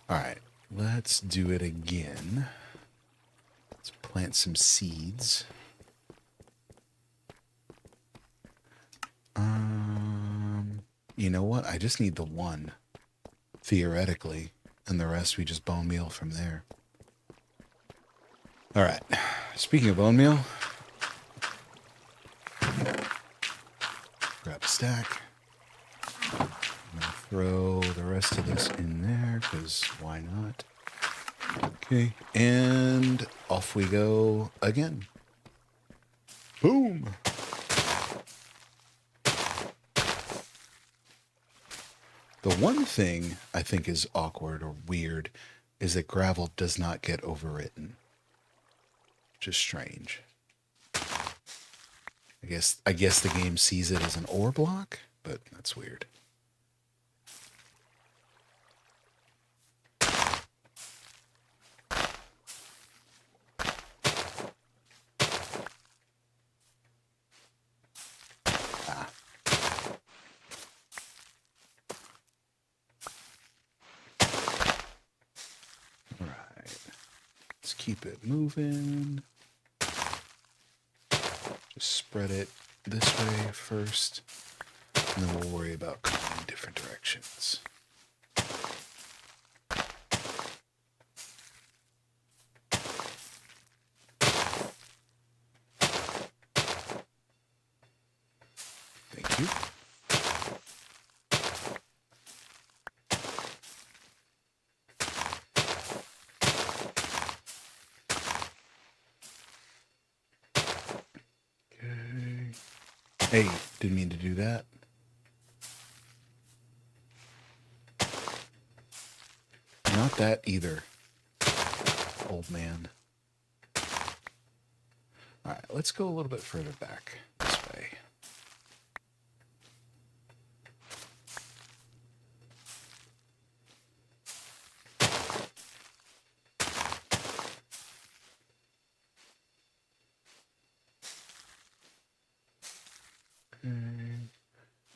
All right, let's do it again. Let's plant some seeds. You know what? I just need the one, theoretically, and the rest we just bone meal from there. All right. Speaking of bone meal, grab a stack. I'm gonna throw the rest of this in there because why not? Okay, and off we go again. Boom. The one thing I think is awkward or weird is that gravel does not get overwritten. Just strange. I guess the game sees it as an ore block, but that's weird. Keep it moving. Just spread it this way first, and then we'll worry about going in different directions. Hey, didn't mean to do that. Not that either, old man. All right, let's go a little bit further back this way.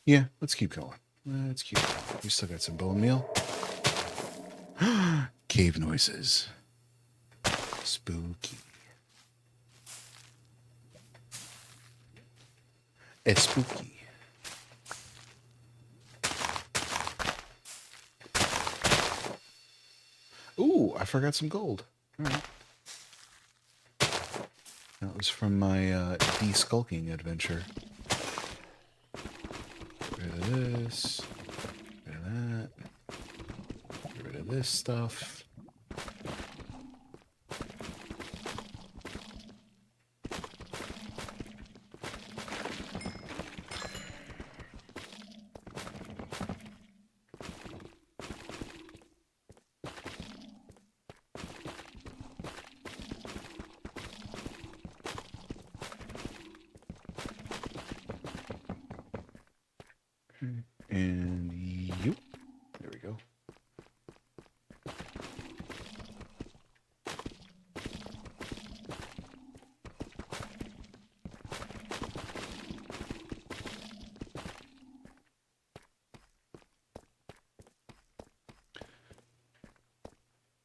Yeah, let's keep going. Let's keep going. We still got some bone meal. Cave noises. Spooky. It's spooky. Ooh, I forgot some gold. All right. That was from my de-skulking adventure. Get rid of this. Get rid of that. Get rid of this stuff. And you. There we go.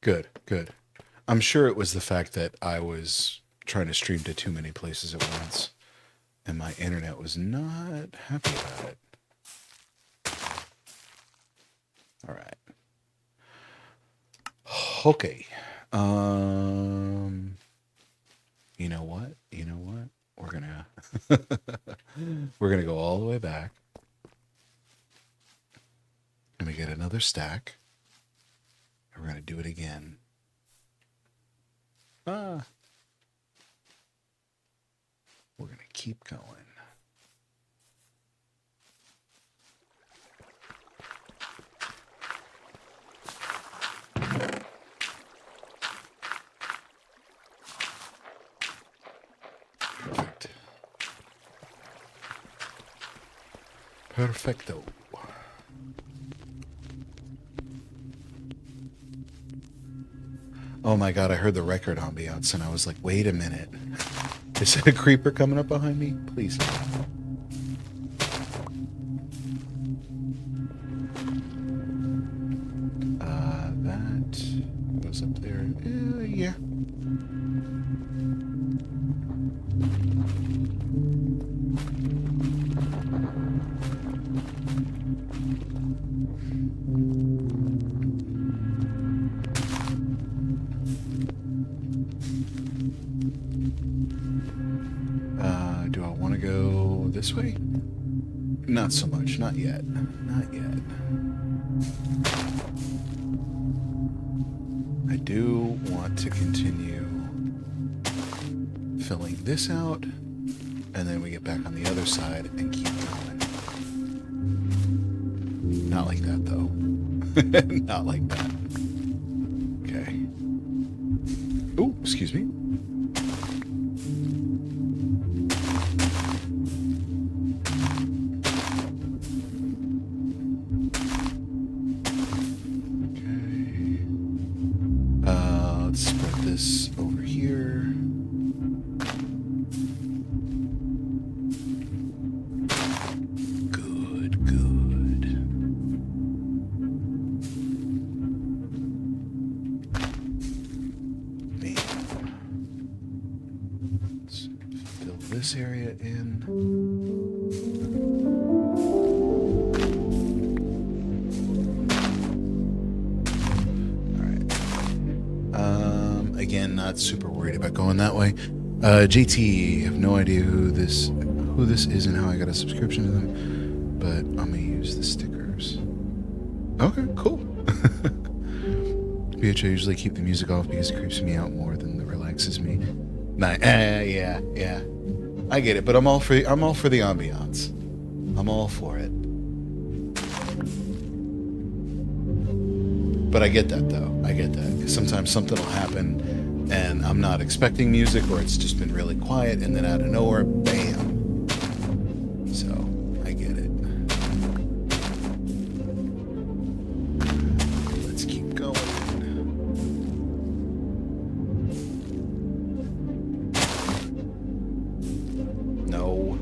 Good, good. I'm sure it was the fact that I was trying to stream to too many places at once, and my internet was not happy about it. All right. Okay. You know what? You know what? We're gonna go all the way back. And we get another stack. And we're gonna do it again. We're gonna keep going. Perfect. Perfecto. Oh my god, I heard the record ambiance and I was like, wait a minute. Is it a creeper coming up behind me? Please. That goes up there. Yeah. Do I want to go this way? Not so much. Not yet. Not yet. I do want to continue filling this out, and then we get back on the other side and keep going. Not like that, though. Not like that. Okay. Oh, excuse me. Over here. Good, good. Man. Let's fill this area in. Again, not super worried about going that way. JT, have no idea who this is and how I got a subscription to them, but I'm gonna use the stickers. Okay, cool. BH, I usually keep the music off because it creeps me out more than it relaxes me. Yeah. I get it, but I'm all for the ambiance. I'm all for it. But I get that though. I get that. 'Cause sometimes something will happen and I'm not expecting music, or it's just been really quiet, and then out of nowhere, bam. So I get it. Let's keep going. No.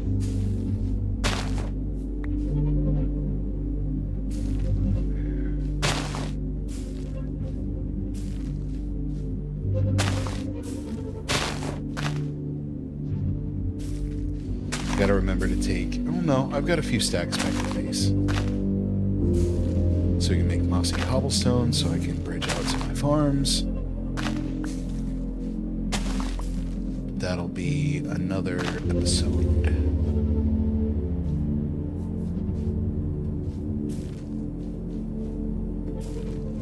Gotta remember to take... Oh no, I've got a few stacks back in the base. So we can make mossy cobblestone so I can bridge out to my farms. That'll be another episode.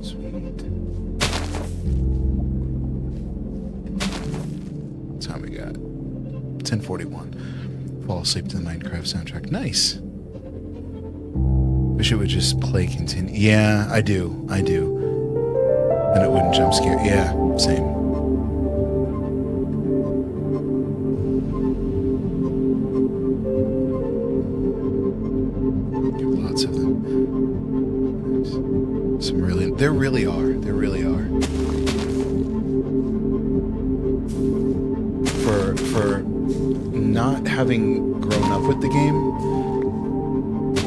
Sweet. What time we got? 10:41. Fall asleep to the Minecraft soundtrack. Nice. Wish it would just play continue. Yeah, I do. I do. Then it wouldn't jump scare. Yeah, same. Lots of them. Some really... There really are. There really are. For not having grown up with the game,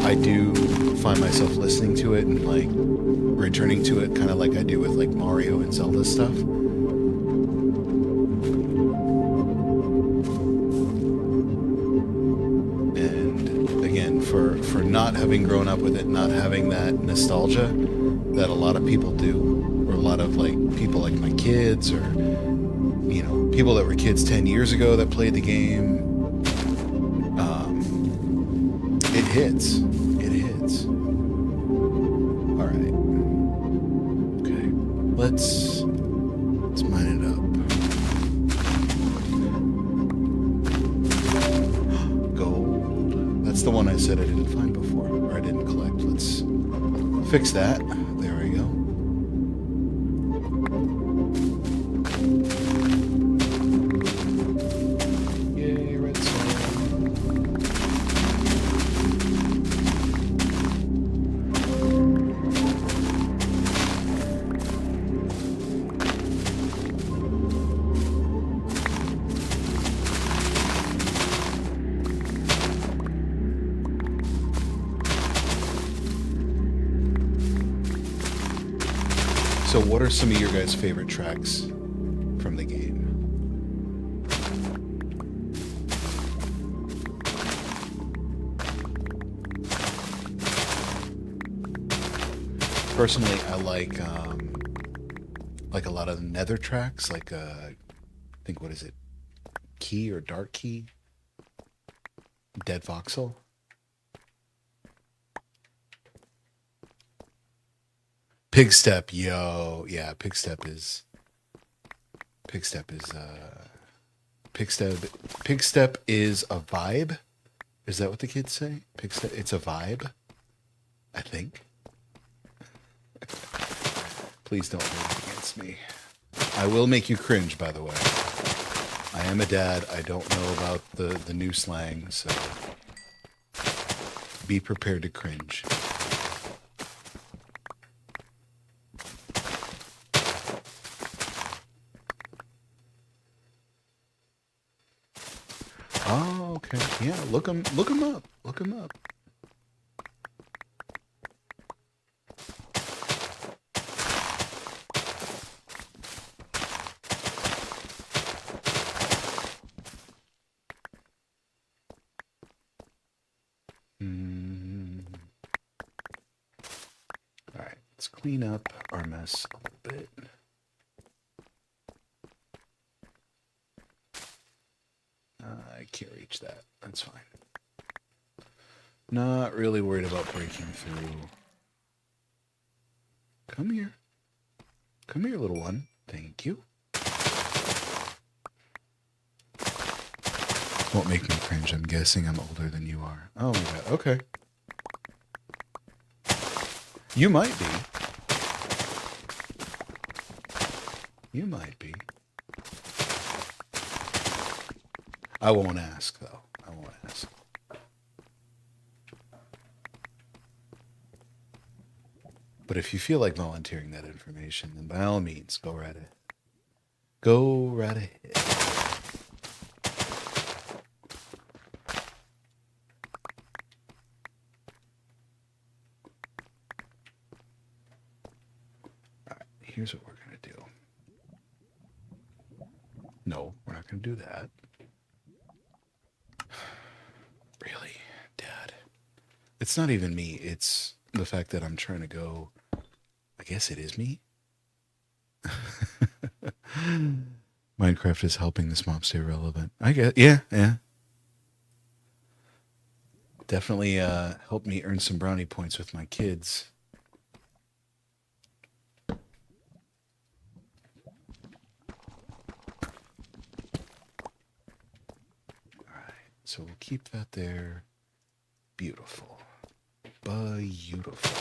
I do find myself listening to it and like returning to it, kind of like I do with like Mario and Zelda stuff. And again, for not having grown up with it, not having that nostalgia that a lot of people do, or a lot of like people like my kids, or you know, people that were kids 10 years ago that played the game. It hits. It hits. All right. Okay. Let's mine it up. Gold. That's the one I said I didn't find before, or I didn't collect. Let's fix that. There we go. So what are some of your guys' favorite tracks from the game? Personally, I like a lot of the Nether tracks, like I think, what is it? Key or Dark Key? Dead Voxel? Pigstep, yo, yeah, Pigstep is a vibe. Is that what the kids say? Pigstep, it's a vibe, I think. Please don't hold it against me. I will make you cringe, by the way. I am a dad. I don't know about the new slang, so be prepared to cringe. Oh, okay. Yeah, look him up. Look him up. All right, let's clean up our mess a little bit. I can't reach that. That's fine. Not really worried about breaking through. Come here. Come here, little one. Thank you. Won't make me cringe. I'm guessing I'm older than you are. Oh my god. Okay. You might be. You might be. I won't ask, though. I won't ask. But if you feel like volunteering that information, then by all means, go right ahead. Go right ahead. All right, here's what we're going to do. No, we're not going to do that. Really, Dad? It's not even me. It's the fact that I'm trying to go. I guess it is me. Minecraft is helping this mom stay relevant. I guess. Yeah. Definitely helped me earn some brownie points with my kids. All right. So we'll keep that there. Beautiful. Beautiful.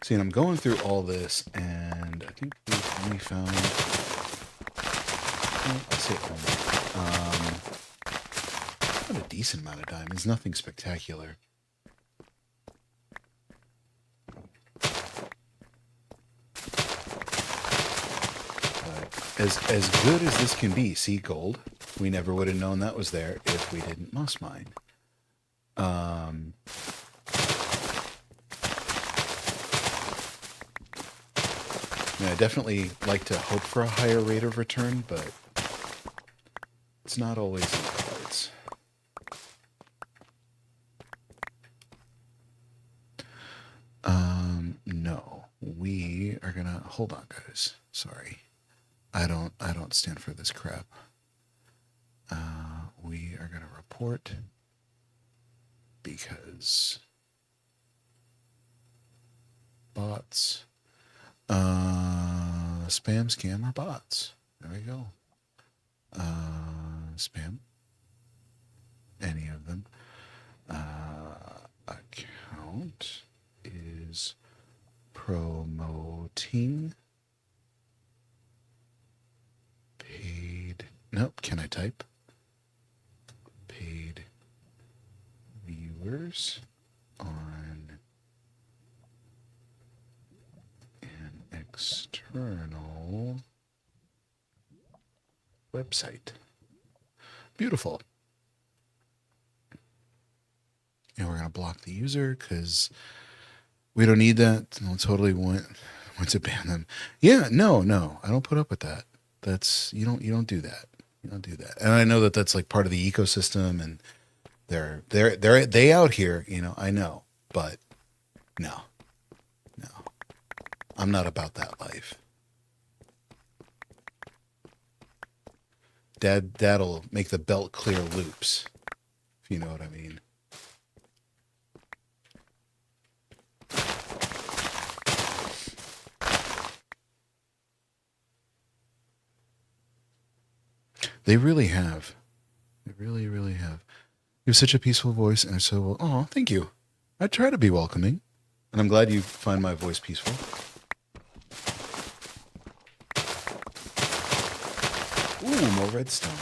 See, and I'm going through all this, and I think we've only found. Well, I'll say only. Not a decent amount of diamonds. Nothing spectacular. As good as this can be, see, gold. We never would have known that was there if we didn't moss mine. I definitely like to hope for a higher rate of return, but it's not always in the cards. No, we are gonna hold on, guys. Sorry. I don't stand for this crap. We are gonna report because bots, spam, scam, or bots. There we go. Spam. Any of them. Account is promoting paid. Nope. Can I type? Paid viewers on an external website. Beautiful. And we're going to block the user because we don't need that. We'll totally want to ban them. Yeah, no. I don't put up with that. That's you don't do that. You don't do that. And I know that that's like part of the ecosystem, and they out here, I know, but no, I'm not about that life. Dad'll make the belt clear loops, if you know what I mean. They really have. They really, really have. You have such a peaceful voice, and so well. Oh, thank you. I try to be welcoming, and I'm glad you find my voice peaceful. Ooh, more redstone.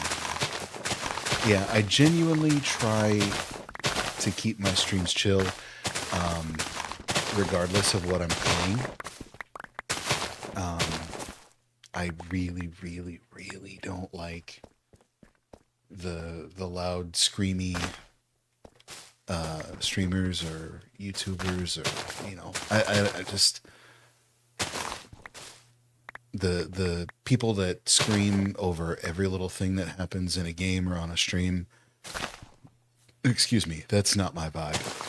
Yeah, I genuinely try to keep my streams chill, regardless of what I'm playing. I really, really, really don't like the loud, screamy streamers or YouTubers, or I just the people that scream over every little thing that happens in a game or on a stream. Excuse me, that's not my vibe.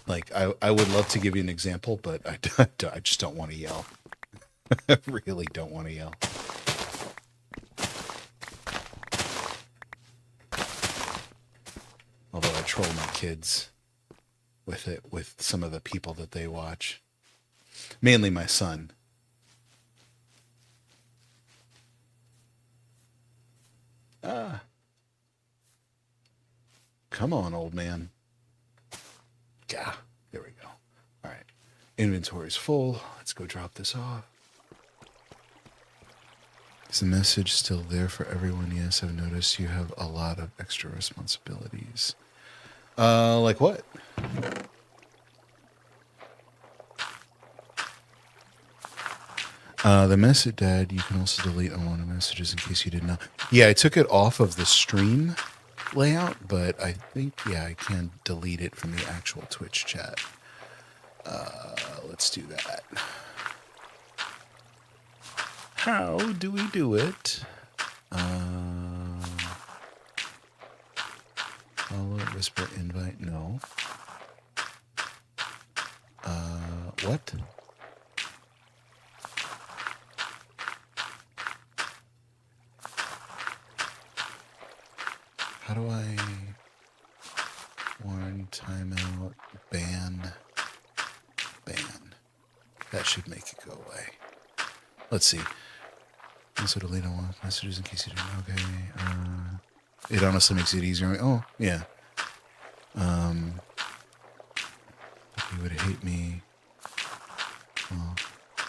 Like, I would love to give you an example, but I just don't want to yell. I really don't want to yell. Although I troll my kids with it with some of the people that they watch. Mainly my son. Ah, come on, old man. Yeah, there we go. All right. Inventory's full. Let's go drop this off. Is the message still there for everyone? Yes, I've noticed you have a lot of extra responsibilities. Like what? The message, Dad, you can also delete unwanted messages in case you didn't know. Yeah, I took it off of the stream layout, but I think, yeah, I can delete it from the actual Twitch chat. Let's do that. How do we do it? Follow, whisper, invite, no. What? How do I warn, timeout, ban? That should make it go away. Let's see. Also delete all messages in case you didn't. Okay. It honestly makes it easier. Oh, yeah. You would hate me. Well, I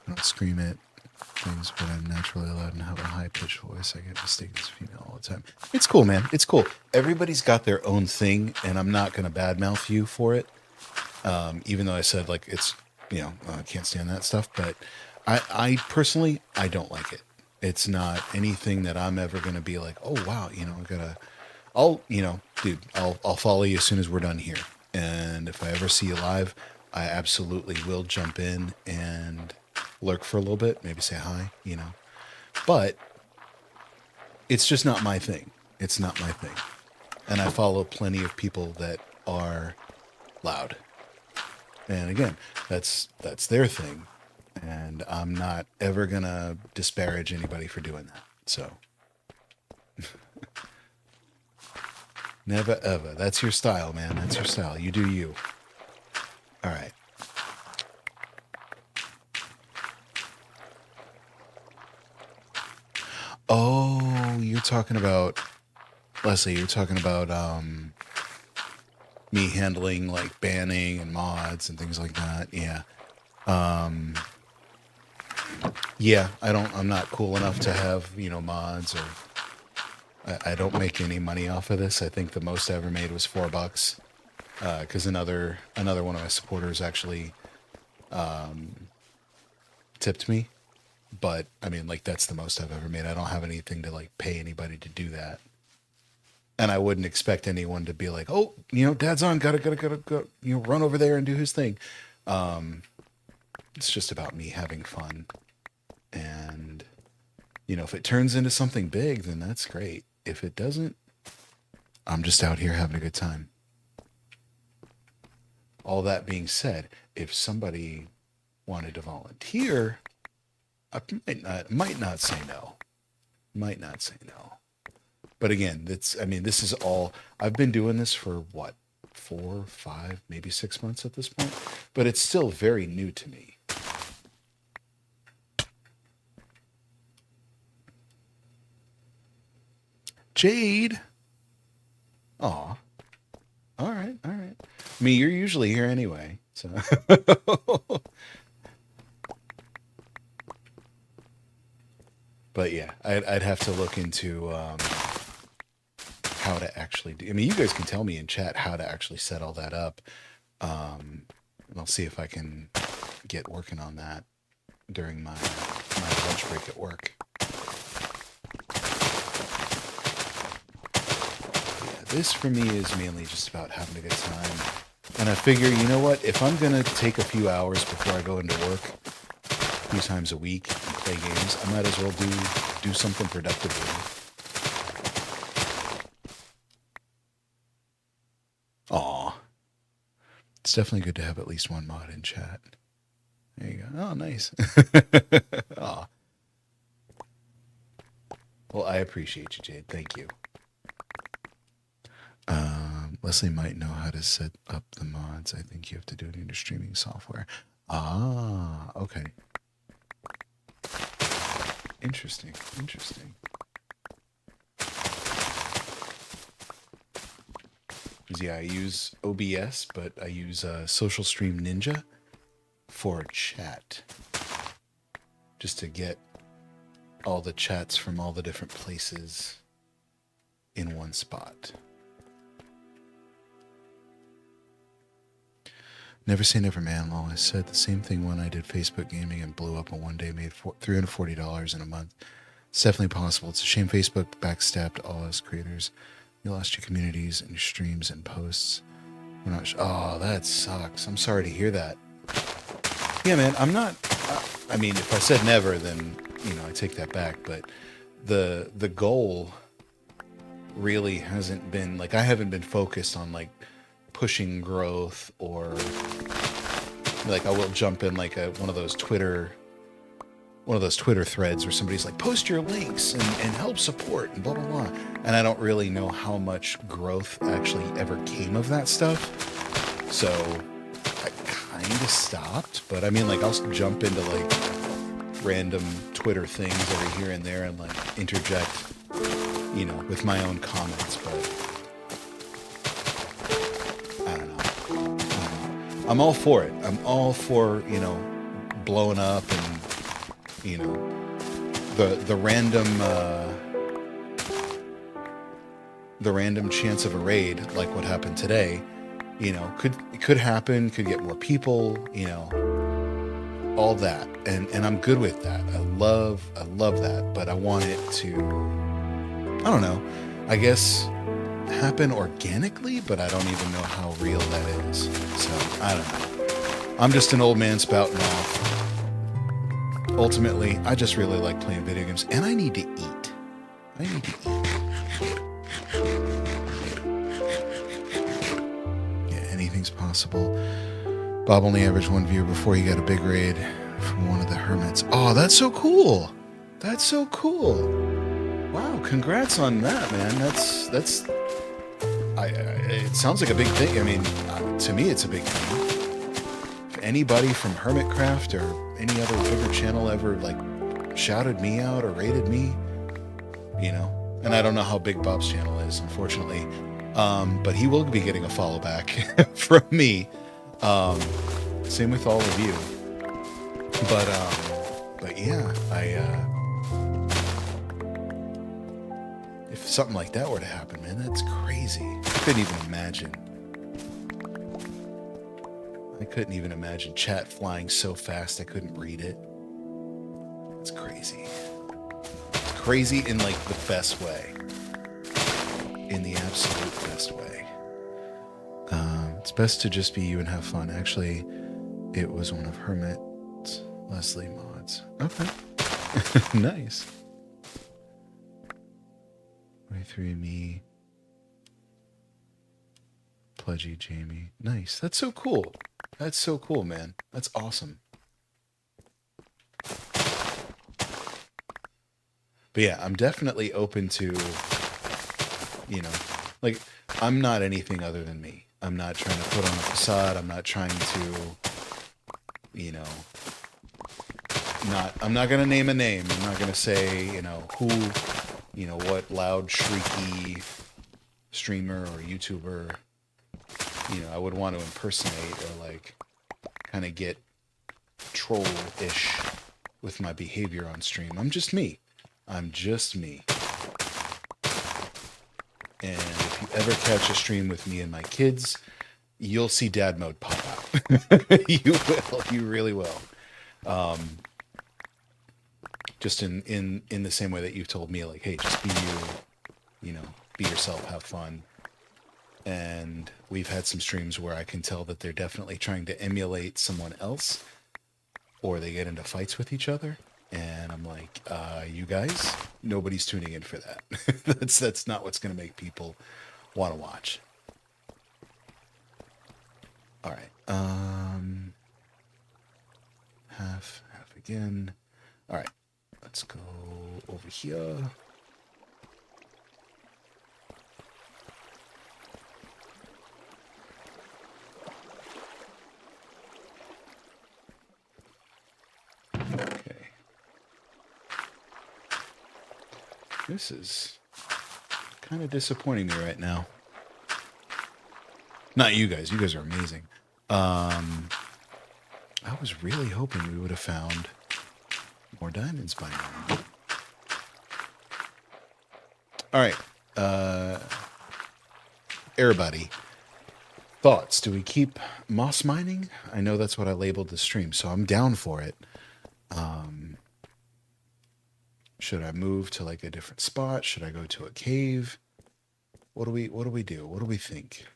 don't scream at things, but I'm naturally allowed and have a high-pitched voice. I get mistaken as female all the time. It's cool, man. It's cool. Everybody's got their own thing, and I'm not going to badmouth you for it. Even though I said, like, it's, you know, I can't stand that stuff. But I personally, I don't like it. It's not anything that I'm ever going to be like, oh, wow, you know, I'll follow you as soon as we're done here. And if I ever see you live, I absolutely will jump in and lurk for a little bit, maybe say hi, you know. But it's just not my thing. It's not my thing. And I follow plenty of people that are loud. And again, that's their thing. And I'm not ever going to disparage anybody for doing that. So never ever. That's your style, man. That's your style. You do you. All right. Oh, you're talking about, Leslie, you're talking about me handling like banning and mods and things like that. Yeah. Yeah, I'm not cool enough to have, you know, mods, or I don't make any money off of this. I think the most I ever made was $4. Because another one of my supporters actually tipped me. But I mean, like, that's the most I've ever made. I don't have anything to like pay anybody to do that. And I wouldn't expect anyone to be like, oh, you know, Dad's on, gotta go, you know, run over there and do his thing. It's just about me having fun. And, you know, if it turns into something big, then that's great. If it doesn't, I'm just out here having a good time. All that being said, if somebody wanted to volunteer, I might not say no. Might not say no. But again, this is all, I've been doing this for what, 4, 5, maybe 6 months at this point, but it's still very new to me. Jade. Aw. All right. I mean, you're usually here anyway, so. But yeah, I'd have to look into how to actually do. I mean, you guys can tell me in chat how to actually set all that up. And I'll see if I can get working on that during my lunch break at work. Yeah, this for me is mainly just about having a good time. And I figure, you know what? If I'm gonna take a few hours before I go into work, a few times a week, and play games, I might as well do something productively. Aw. It's definitely good to have at least one mod in chat. There you go. Oh, nice. Aw. Well, I appreciate you, Jade. Thank you. Leslie might know how to set up the mods. I think you have to do it in your streaming software. Ah, okay. Interesting. Interesting. Yeah, I use OBS, but I use Social Stream Ninja for chat. Just to get all the chats from all the different places in one spot. Never say never, man. I said the same thing when I did Facebook gaming and blew up and one day made $340 in a month. It's definitely possible. It's a shame Facebook backstabbed all us creators. You lost your communities and your streams and posts. We're not oh, that sucks. I'm sorry to hear that. Yeah, man, I'm not... I mean, if I said never, then, you know, I take that back. But the goal really hasn't been... Like, I haven't been focused on, like, pushing growth or... Like, I will jump in, like, one of those Twitter threads where somebody's like, post your links and help support and blah, blah, blah. And I don't really know how much growth actually ever came of that stuff. So I kind of stopped. But I mean, like, I'll jump into, like, random Twitter things every here and there and, like, interject, you know, with my own comments. But I don't know. I'm all for it. I'm all for, you know, blowing up and, you know, the random chance of a raid like what happened today, you know, could happen, could get more people, you know, all that, and I'm good with that. I love that, but I want it to, I don't know, I guess happen organically, but I don't even know how real that is. So I don't know. I'm just an old man spouting off. Ultimately, I just really like playing video games, and I need to eat. Yeah, anything's possible. Bob only averaged one viewer before he got a big raid from one of the hermits. Oh, that's so cool. That's so cool. Wow, congrats on that, man. That's it sounds like a big thing. I mean, to me, it's a big thing. If anybody from Hermitcraft or any other bigger channel ever, like, shouted me out or rated me, you know, and I don't know how big Bob's channel is, unfortunately, but he will be getting a follow back from me. Same with all of you. But yeah, if something like that were to happen, man, that's crazy. I couldn't even imagine chat flying so fast I couldn't read it. It's crazy. It's crazy in, like, the best way. In the absolute best way. It's best to just be you and have fun. Actually, it was one of Hermit's Leslie mods. Okay. Nice. 23 me. Pledgy Jamie. Nice. That's so cool. That's so cool, man. That's awesome. But yeah, I'm definitely open to, you know, like, I'm not anything other than me. I'm not trying to put on a facade. I'm not trying to, you know, I'm not going to name a name. I'm not going to say, you know, who, you know, what loud, shrieky streamer or YouTuber, you know, I would want to impersonate or, like, kind of get troll-ish with my behavior on stream. I'm just me. I'm just me. And if you ever catch a stream with me and my kids, you'll see dad mode pop out. You will. You really will. Just in the same way that you've told me, like, hey, just be you, you know, be yourself, have fun. And we've had some streams where I can tell that they're definitely trying to emulate someone else, or they get into fights with each other. And I'm like, you guys, nobody's tuning in for that. That's not what's going to make people want to watch. All right. Half again. All right. Let's go over here. This is kind of disappointing me right now. Not you guys. You guys are amazing. I was really hoping we would have found more diamonds by now. All right. Everybody, thoughts? Do we keep moss mining? I know that's what I labeled the stream, so I'm down for it. Should I move to like a different spot? Should I go to a cave? What do we do? What do we think?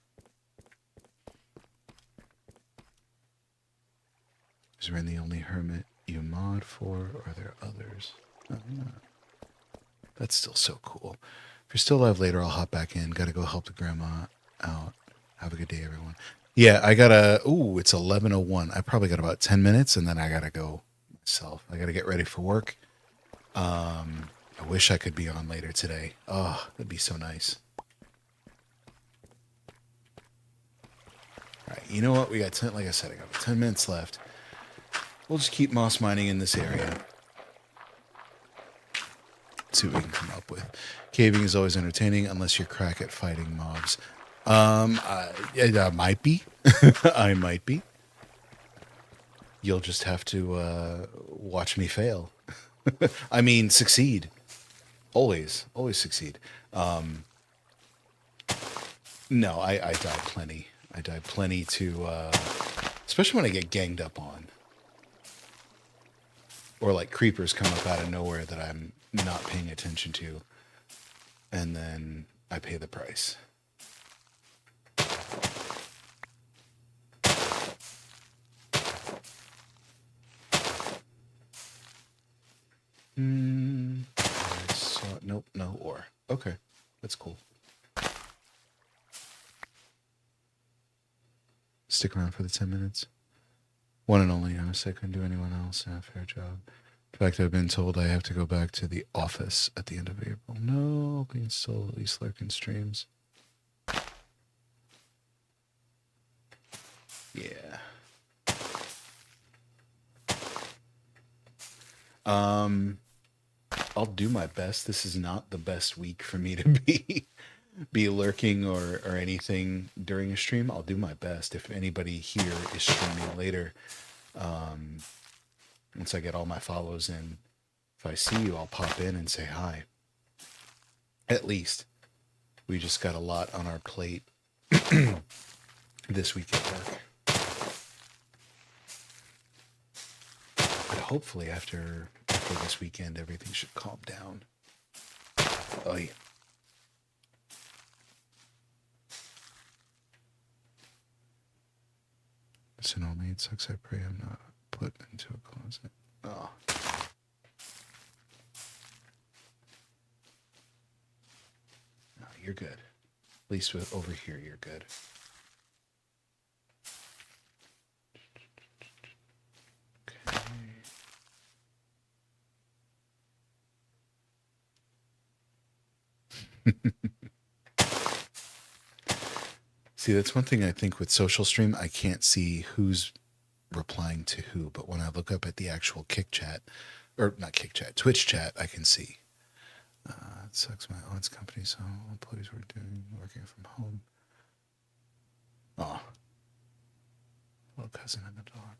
Is Ren the only hermit you mod for, or are there others? Oh, yeah. That's still so cool. If you're still alive later, I'll hop back in. Gotta go help the grandma out. Have a good day, everyone. Yeah, I gotta... Ooh, it's 11:01. I probably got about 10 minutes, and then I gotta go myself. I gotta get ready for work. I wish I could be on later today. Oh, that'd be so nice. All right, you know what? We got 10... Like I said, I got 10 minutes left. We'll just keep moss mining in this area. See what we can come up with. Caving is always entertaining unless you're crack at fighting mobs. I might be. I might be. You'll just have to watch me fail. I mean, succeed. Always succeed. No, I die plenty. I die plenty to, especially when I get ganged up on. Or like creepers come up out of nowhere that I'm not paying attention to. And then I pay the price. I saw... Nope, no ore. Okay, that's cool. Stick around for the 10 minutes. One and only, honestly, I couldn't do anyone else. Fair job. In fact, I've been told I have to go back to the office at the end of April. No, being still at least lurking streams. Yeah. I'll do my best. This is not the best week for me to be lurking or anything during a stream. I'll do my best. If anybody here is streaming later, once I get all my follows in, if I see you, I'll pop in and say hi. At least. We just got a lot on our plate this week at work. But hopefully after this weekend, everything should calm down. Oh, yeah. So normally it sucks. I pray I'm not put into a closet. Oh. No, you're good. At least with over here, you're good. Okay. See, that's one thing I think with social stream, I can't see who's replying to who, but when I look up at the actual Kick chat, or not Kick chat, Twitch chat, I can see. It sucks. My aunt's company, so all employees were working from home. Oh. Little cousin and the dog.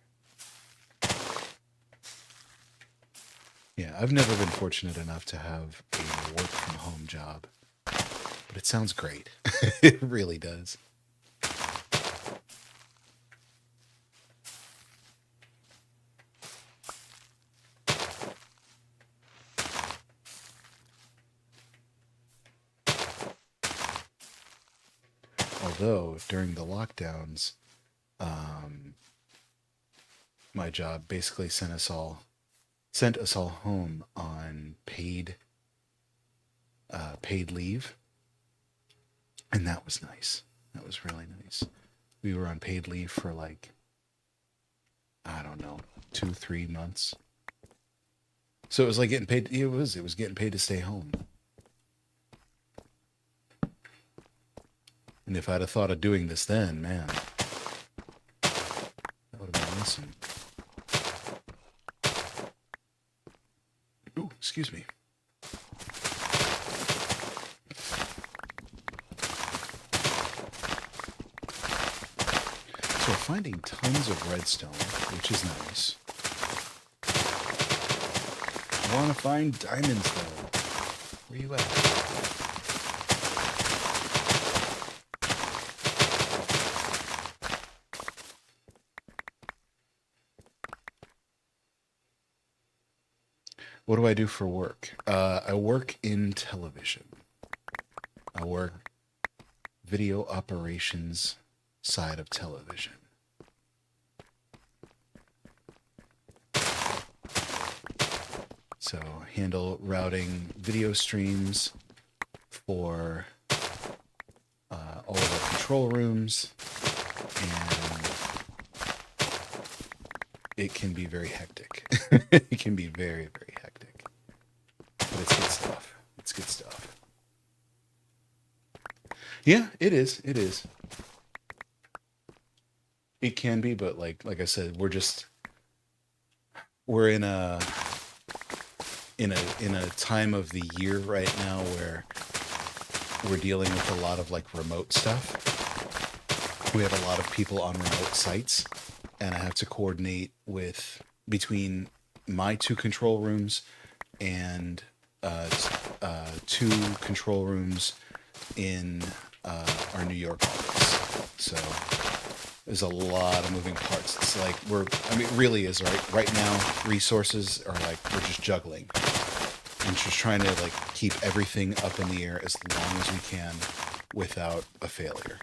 Yeah, I've never been fortunate enough to have a work from home job, but it sounds great. It really does. Although during the lockdowns, my job basically sent us all home on paid leave, and that was nice. That was really nice. We were on paid leave for like, I don't know, 2-3 months. So it was like getting paid. It was getting paid to stay home. And if I'd have thought of doing this then, man, that would have been awesome. Ooh, excuse me. So we're finding tons of redstone, which is nice. I want to find diamonds, though. Where you at? What do I do for work? I work in television. I work video operations side of television. So handle routing video streams for all of our control rooms, and it can be very hectic. It can be very, very hectic. But it's good stuff. It's good stuff. Yeah, it is. It is. It can be, but like I said, we're in a time of the year right now where we're dealing with a lot of like remote stuff. We have a lot of people on remote sites, and I have to coordinate between my two control rooms and two control rooms in our New York office. So there's a lot of moving parts. It's like it really is right now. Resources are like we're just juggling and just trying to like keep everything up in the air as long as we can without a failure.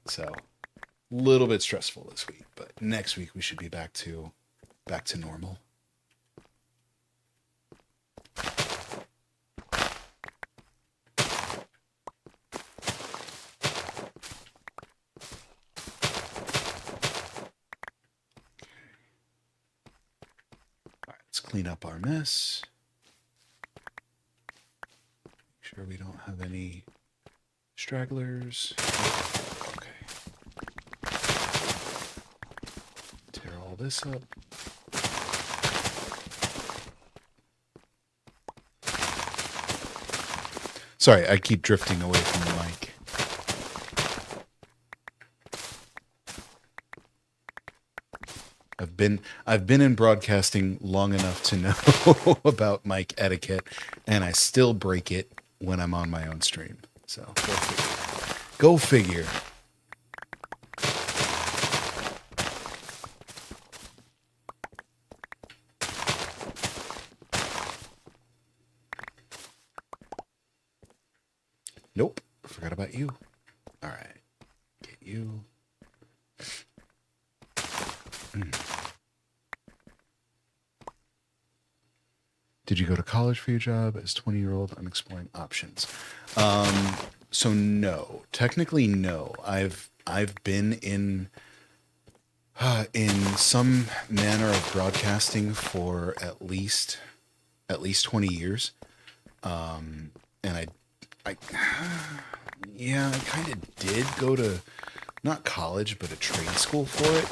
So a little bit stressful this week, but next week we should be back to normal. Let's clean up our mess. Make sure we don't have any stragglers. Okay. Tear all this up. Sorry, I keep drifting away from the mic. I've been in broadcasting long enough to know about mic etiquette, and I still break it when I'm on my own stream. So go figure. Nope, forgot about you. All right, get you. Did you go to college for your job? As 20-year-old, I'm exploring options. So no, technically no. I've been in some manner of broadcasting for at least 20 years, and I kind of did go to not college but a trade school for it.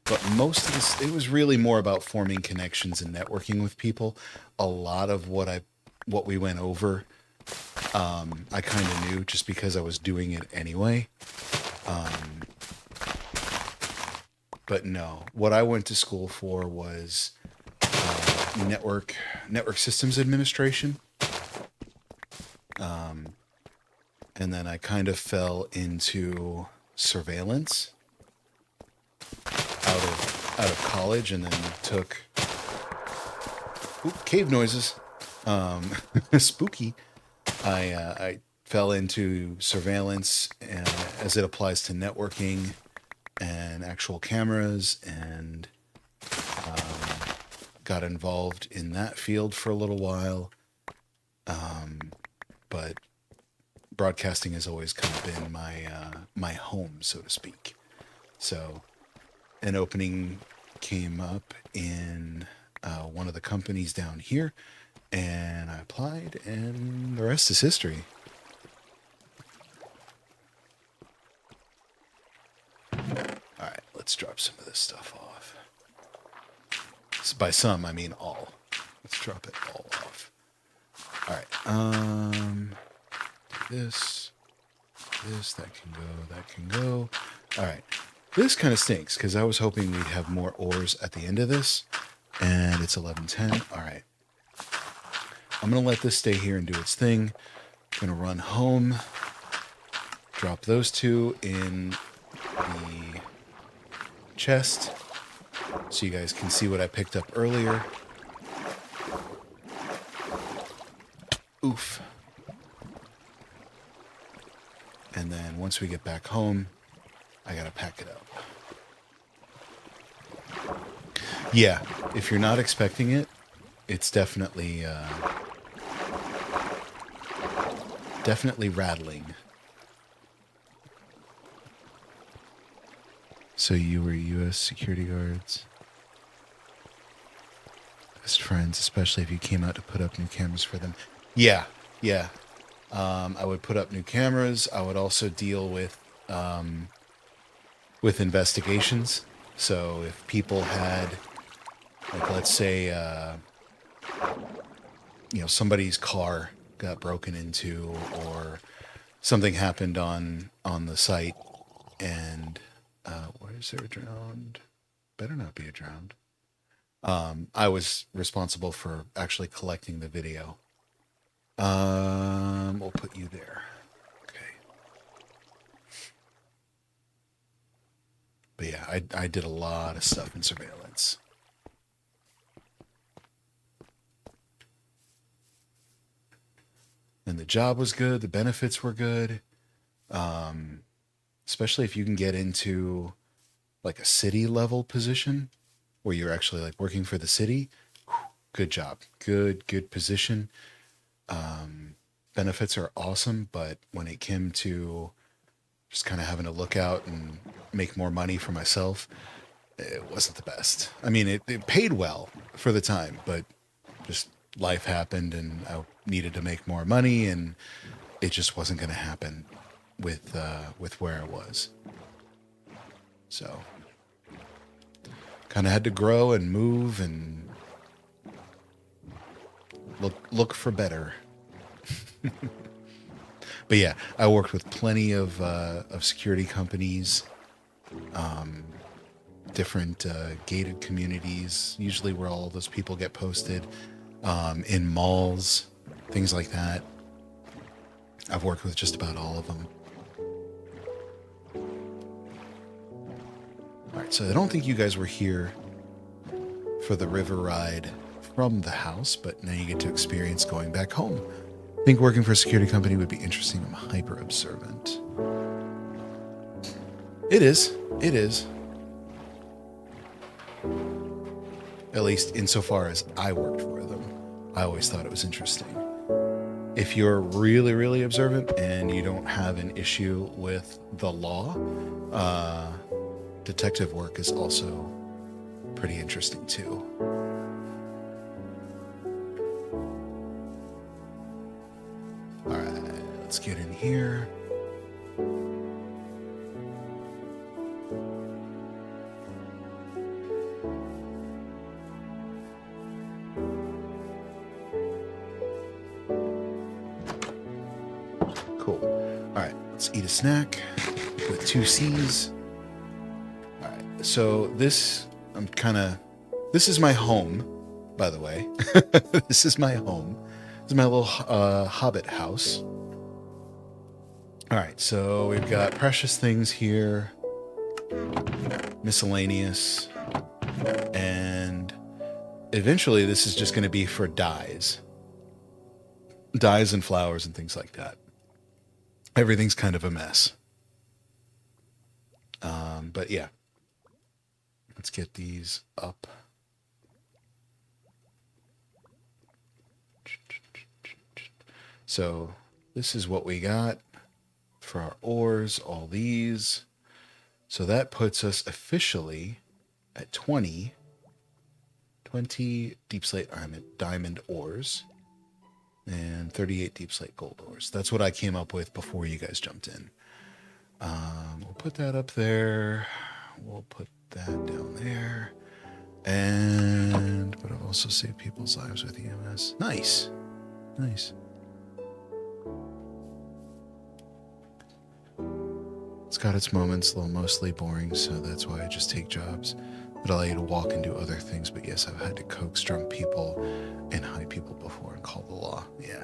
But most of this, it was really more about forming connections and networking with people. A lot of what we went over, I kind of knew just because I was doing it anyway. But no, what I went to school for was network systems administration. And then I kind of fell into surveillance out of college, and then took cave noises. Spooky. I fell into surveillance as it applies to networking and actual cameras, and got involved in that field for a little while. But broadcasting has always kind of been my home, so to speak. So an opening came up in one of the companies down here, and I applied, and the rest is history. All right, let's drop some of this stuff off. So by some, I mean all. Let's drop it all off. All right, this. this, that can go, that can go. All right. This kind of stinks because I was hoping we'd have more ores at the end of this. And it's 11:10. All right. I'm going to let this stay here and do its thing. I'm going to run home. Drop those two in the chest so you guys can see what I picked up earlier. Oof. And then once we get back home, I gotta pack it up. Yeah, if you're not expecting it, it's definitely rattling. So you were U.S. security guards. Best friends, especially if you came out to put up new cameras for them. Yeah. I would put up new cameras. I would also deal with investigations. So if people had, like, let's say, somebody's car got broken into, or something happened on the site, and where is there a drowned? Better not be a drowned. I was responsible for actually collecting the video. We'll put you there. Okay. But yeah, I did a lot of stuff in surveillance. And the job was good. The benefits were good. Especially if you can get into like a city level position where you're actually like working for the city. Good job. Good position. Benefits are awesome, but when it came to just kind of having to look out and make more money for myself, it wasn't the best. I mean, it paid well for the time, but just life happened and I needed to make more money, and it just wasn't going to happen with where I was. So kind of had to grow and move and look for better. But yeah, I worked with plenty of security companies, different gated communities, usually where all those people get posted, in malls, things like that. I've worked with just about all of them. All right, so I don't think you guys were here for the river ride from the house, but now you get to experience going back home. I think working for a security company would be interesting. I'm hyper observant. It is. At least insofar as I worked for them. I always thought it was interesting. If you're really, really observant and you don't have an issue with the law, detective work is also pretty interesting too. All right, let's get in here. Cool. All right, let's eat a snack with 2 C's. All right, so this is my home, by the way. This is my home. This is my little hobbit house. All right, so we've got precious things here, miscellaneous, and eventually this is just going to be for dyes and flowers and things like that. Everything's kind of a mess. But yeah, let's get these up. So this is what we got for our ores, all these. So that puts us officially at 20 deep slate diamond ores and 38 deep slate gold ores. That's what I came up with before you guys jumped in. We'll put that up there. We'll put that down there. But I've also saved people's lives with EMS. Nice. It's got its moments, though mostly boring, so that's why I just take jobs that allow you to walk and do other things. But yes, I've had to coax drunk people and high people before and call the law. Yeah.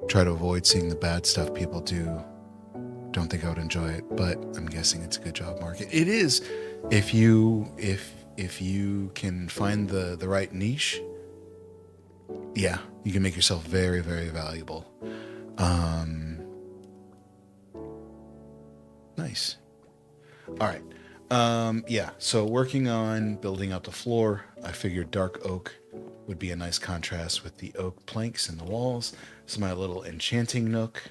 Try to avoid seeing the bad stuff people do. Don't think I would enjoy it, but I'm guessing it's a good job market. It is, if you can find the right niche. Yeah, you can make yourself very, very valuable. Nice. All right. Yeah, so working on building out the floor, I figured dark oak would be a nice contrast with the oak planks in the walls. This is my little enchanting nook.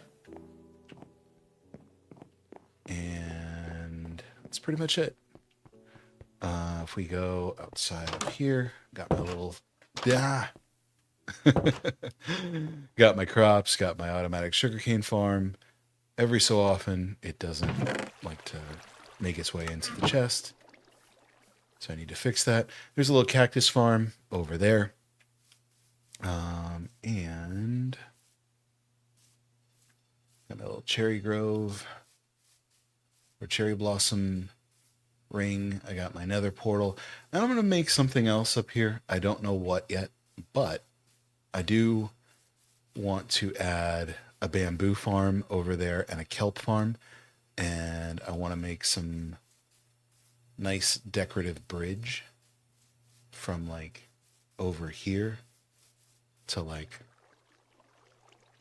And that's pretty much it. If we go outside up here, got my little... got my crops, got my automatic sugarcane farm. Every so often, it doesn't like to make its way into the chest. So I need to fix that. There's a little cactus farm over there. And got my little cherry grove or cherry blossom ring. I got my nether portal. And I'm going to make something else up here. I don't know what yet, but I do want to add a bamboo farm over there and a kelp farm. And I want to make some nice decorative bridge from like over here to like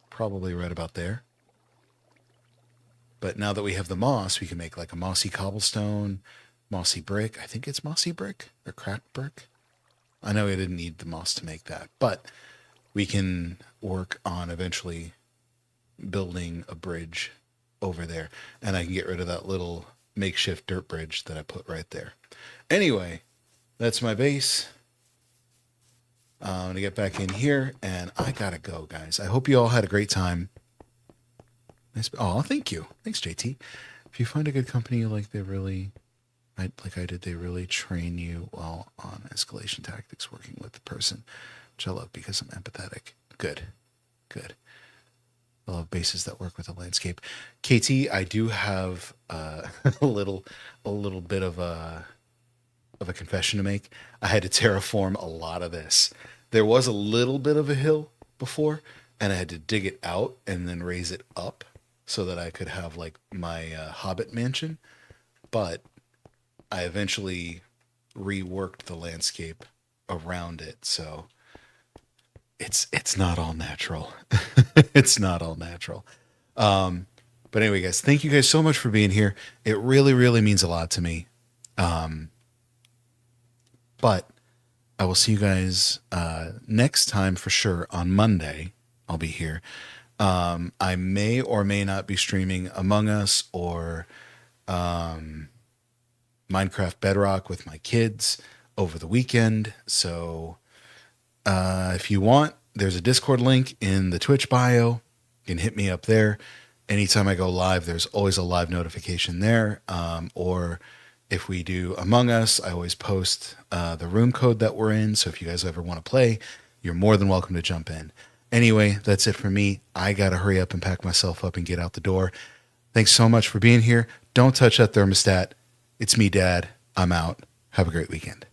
probably right about there. But now that we have the moss, we can make like a mossy cobblestone, mossy brick. I think it's mossy brick or cracked brick. I know we didn't need the moss to make that, but we can work on eventually building a bridge over there. And I can get rid of that little makeshift dirt bridge that I put right there. Anyway, that's my base. I'm going to get back in here, and I got to go, guys. I hope you all had a great time. Oh, thank you. Thanks, JT. If you find a good company like they really, like I did, they really train you well on escalation tactics, working with the person, which I love because I'm empathetic. Good. Good. I love bases that work with the landscape. KT, I do have a little bit of a confession to make. I had to terraform a lot of this. There was a little bit of a hill before, and I had to dig it out and then raise it up so that I could have like my Hobbit mansion. But I eventually reworked the landscape around it, so it's not all natural. It's not all natural. But anyway, guys, thank you guys so much for being here. It really, really means a lot to me. But I will see you guys next time for sure. On Monday, I'll be here. I may or may not be streaming Among Us or Minecraft Bedrock with my kids over the weekend. So if you want, there's a Discord link in the Twitch bio. You can hit me up there. Anytime I go live, there's always a live notification there. Or if we do Among Us, I always post the room code that we're in. So if you guys ever want to play, you're more than welcome to jump in. Anyway, that's it for me. I got to hurry up and pack myself up and get out the door. Thanks so much for being here. Don't touch that thermostat. It's me, Dad. I'm out. Have a great weekend.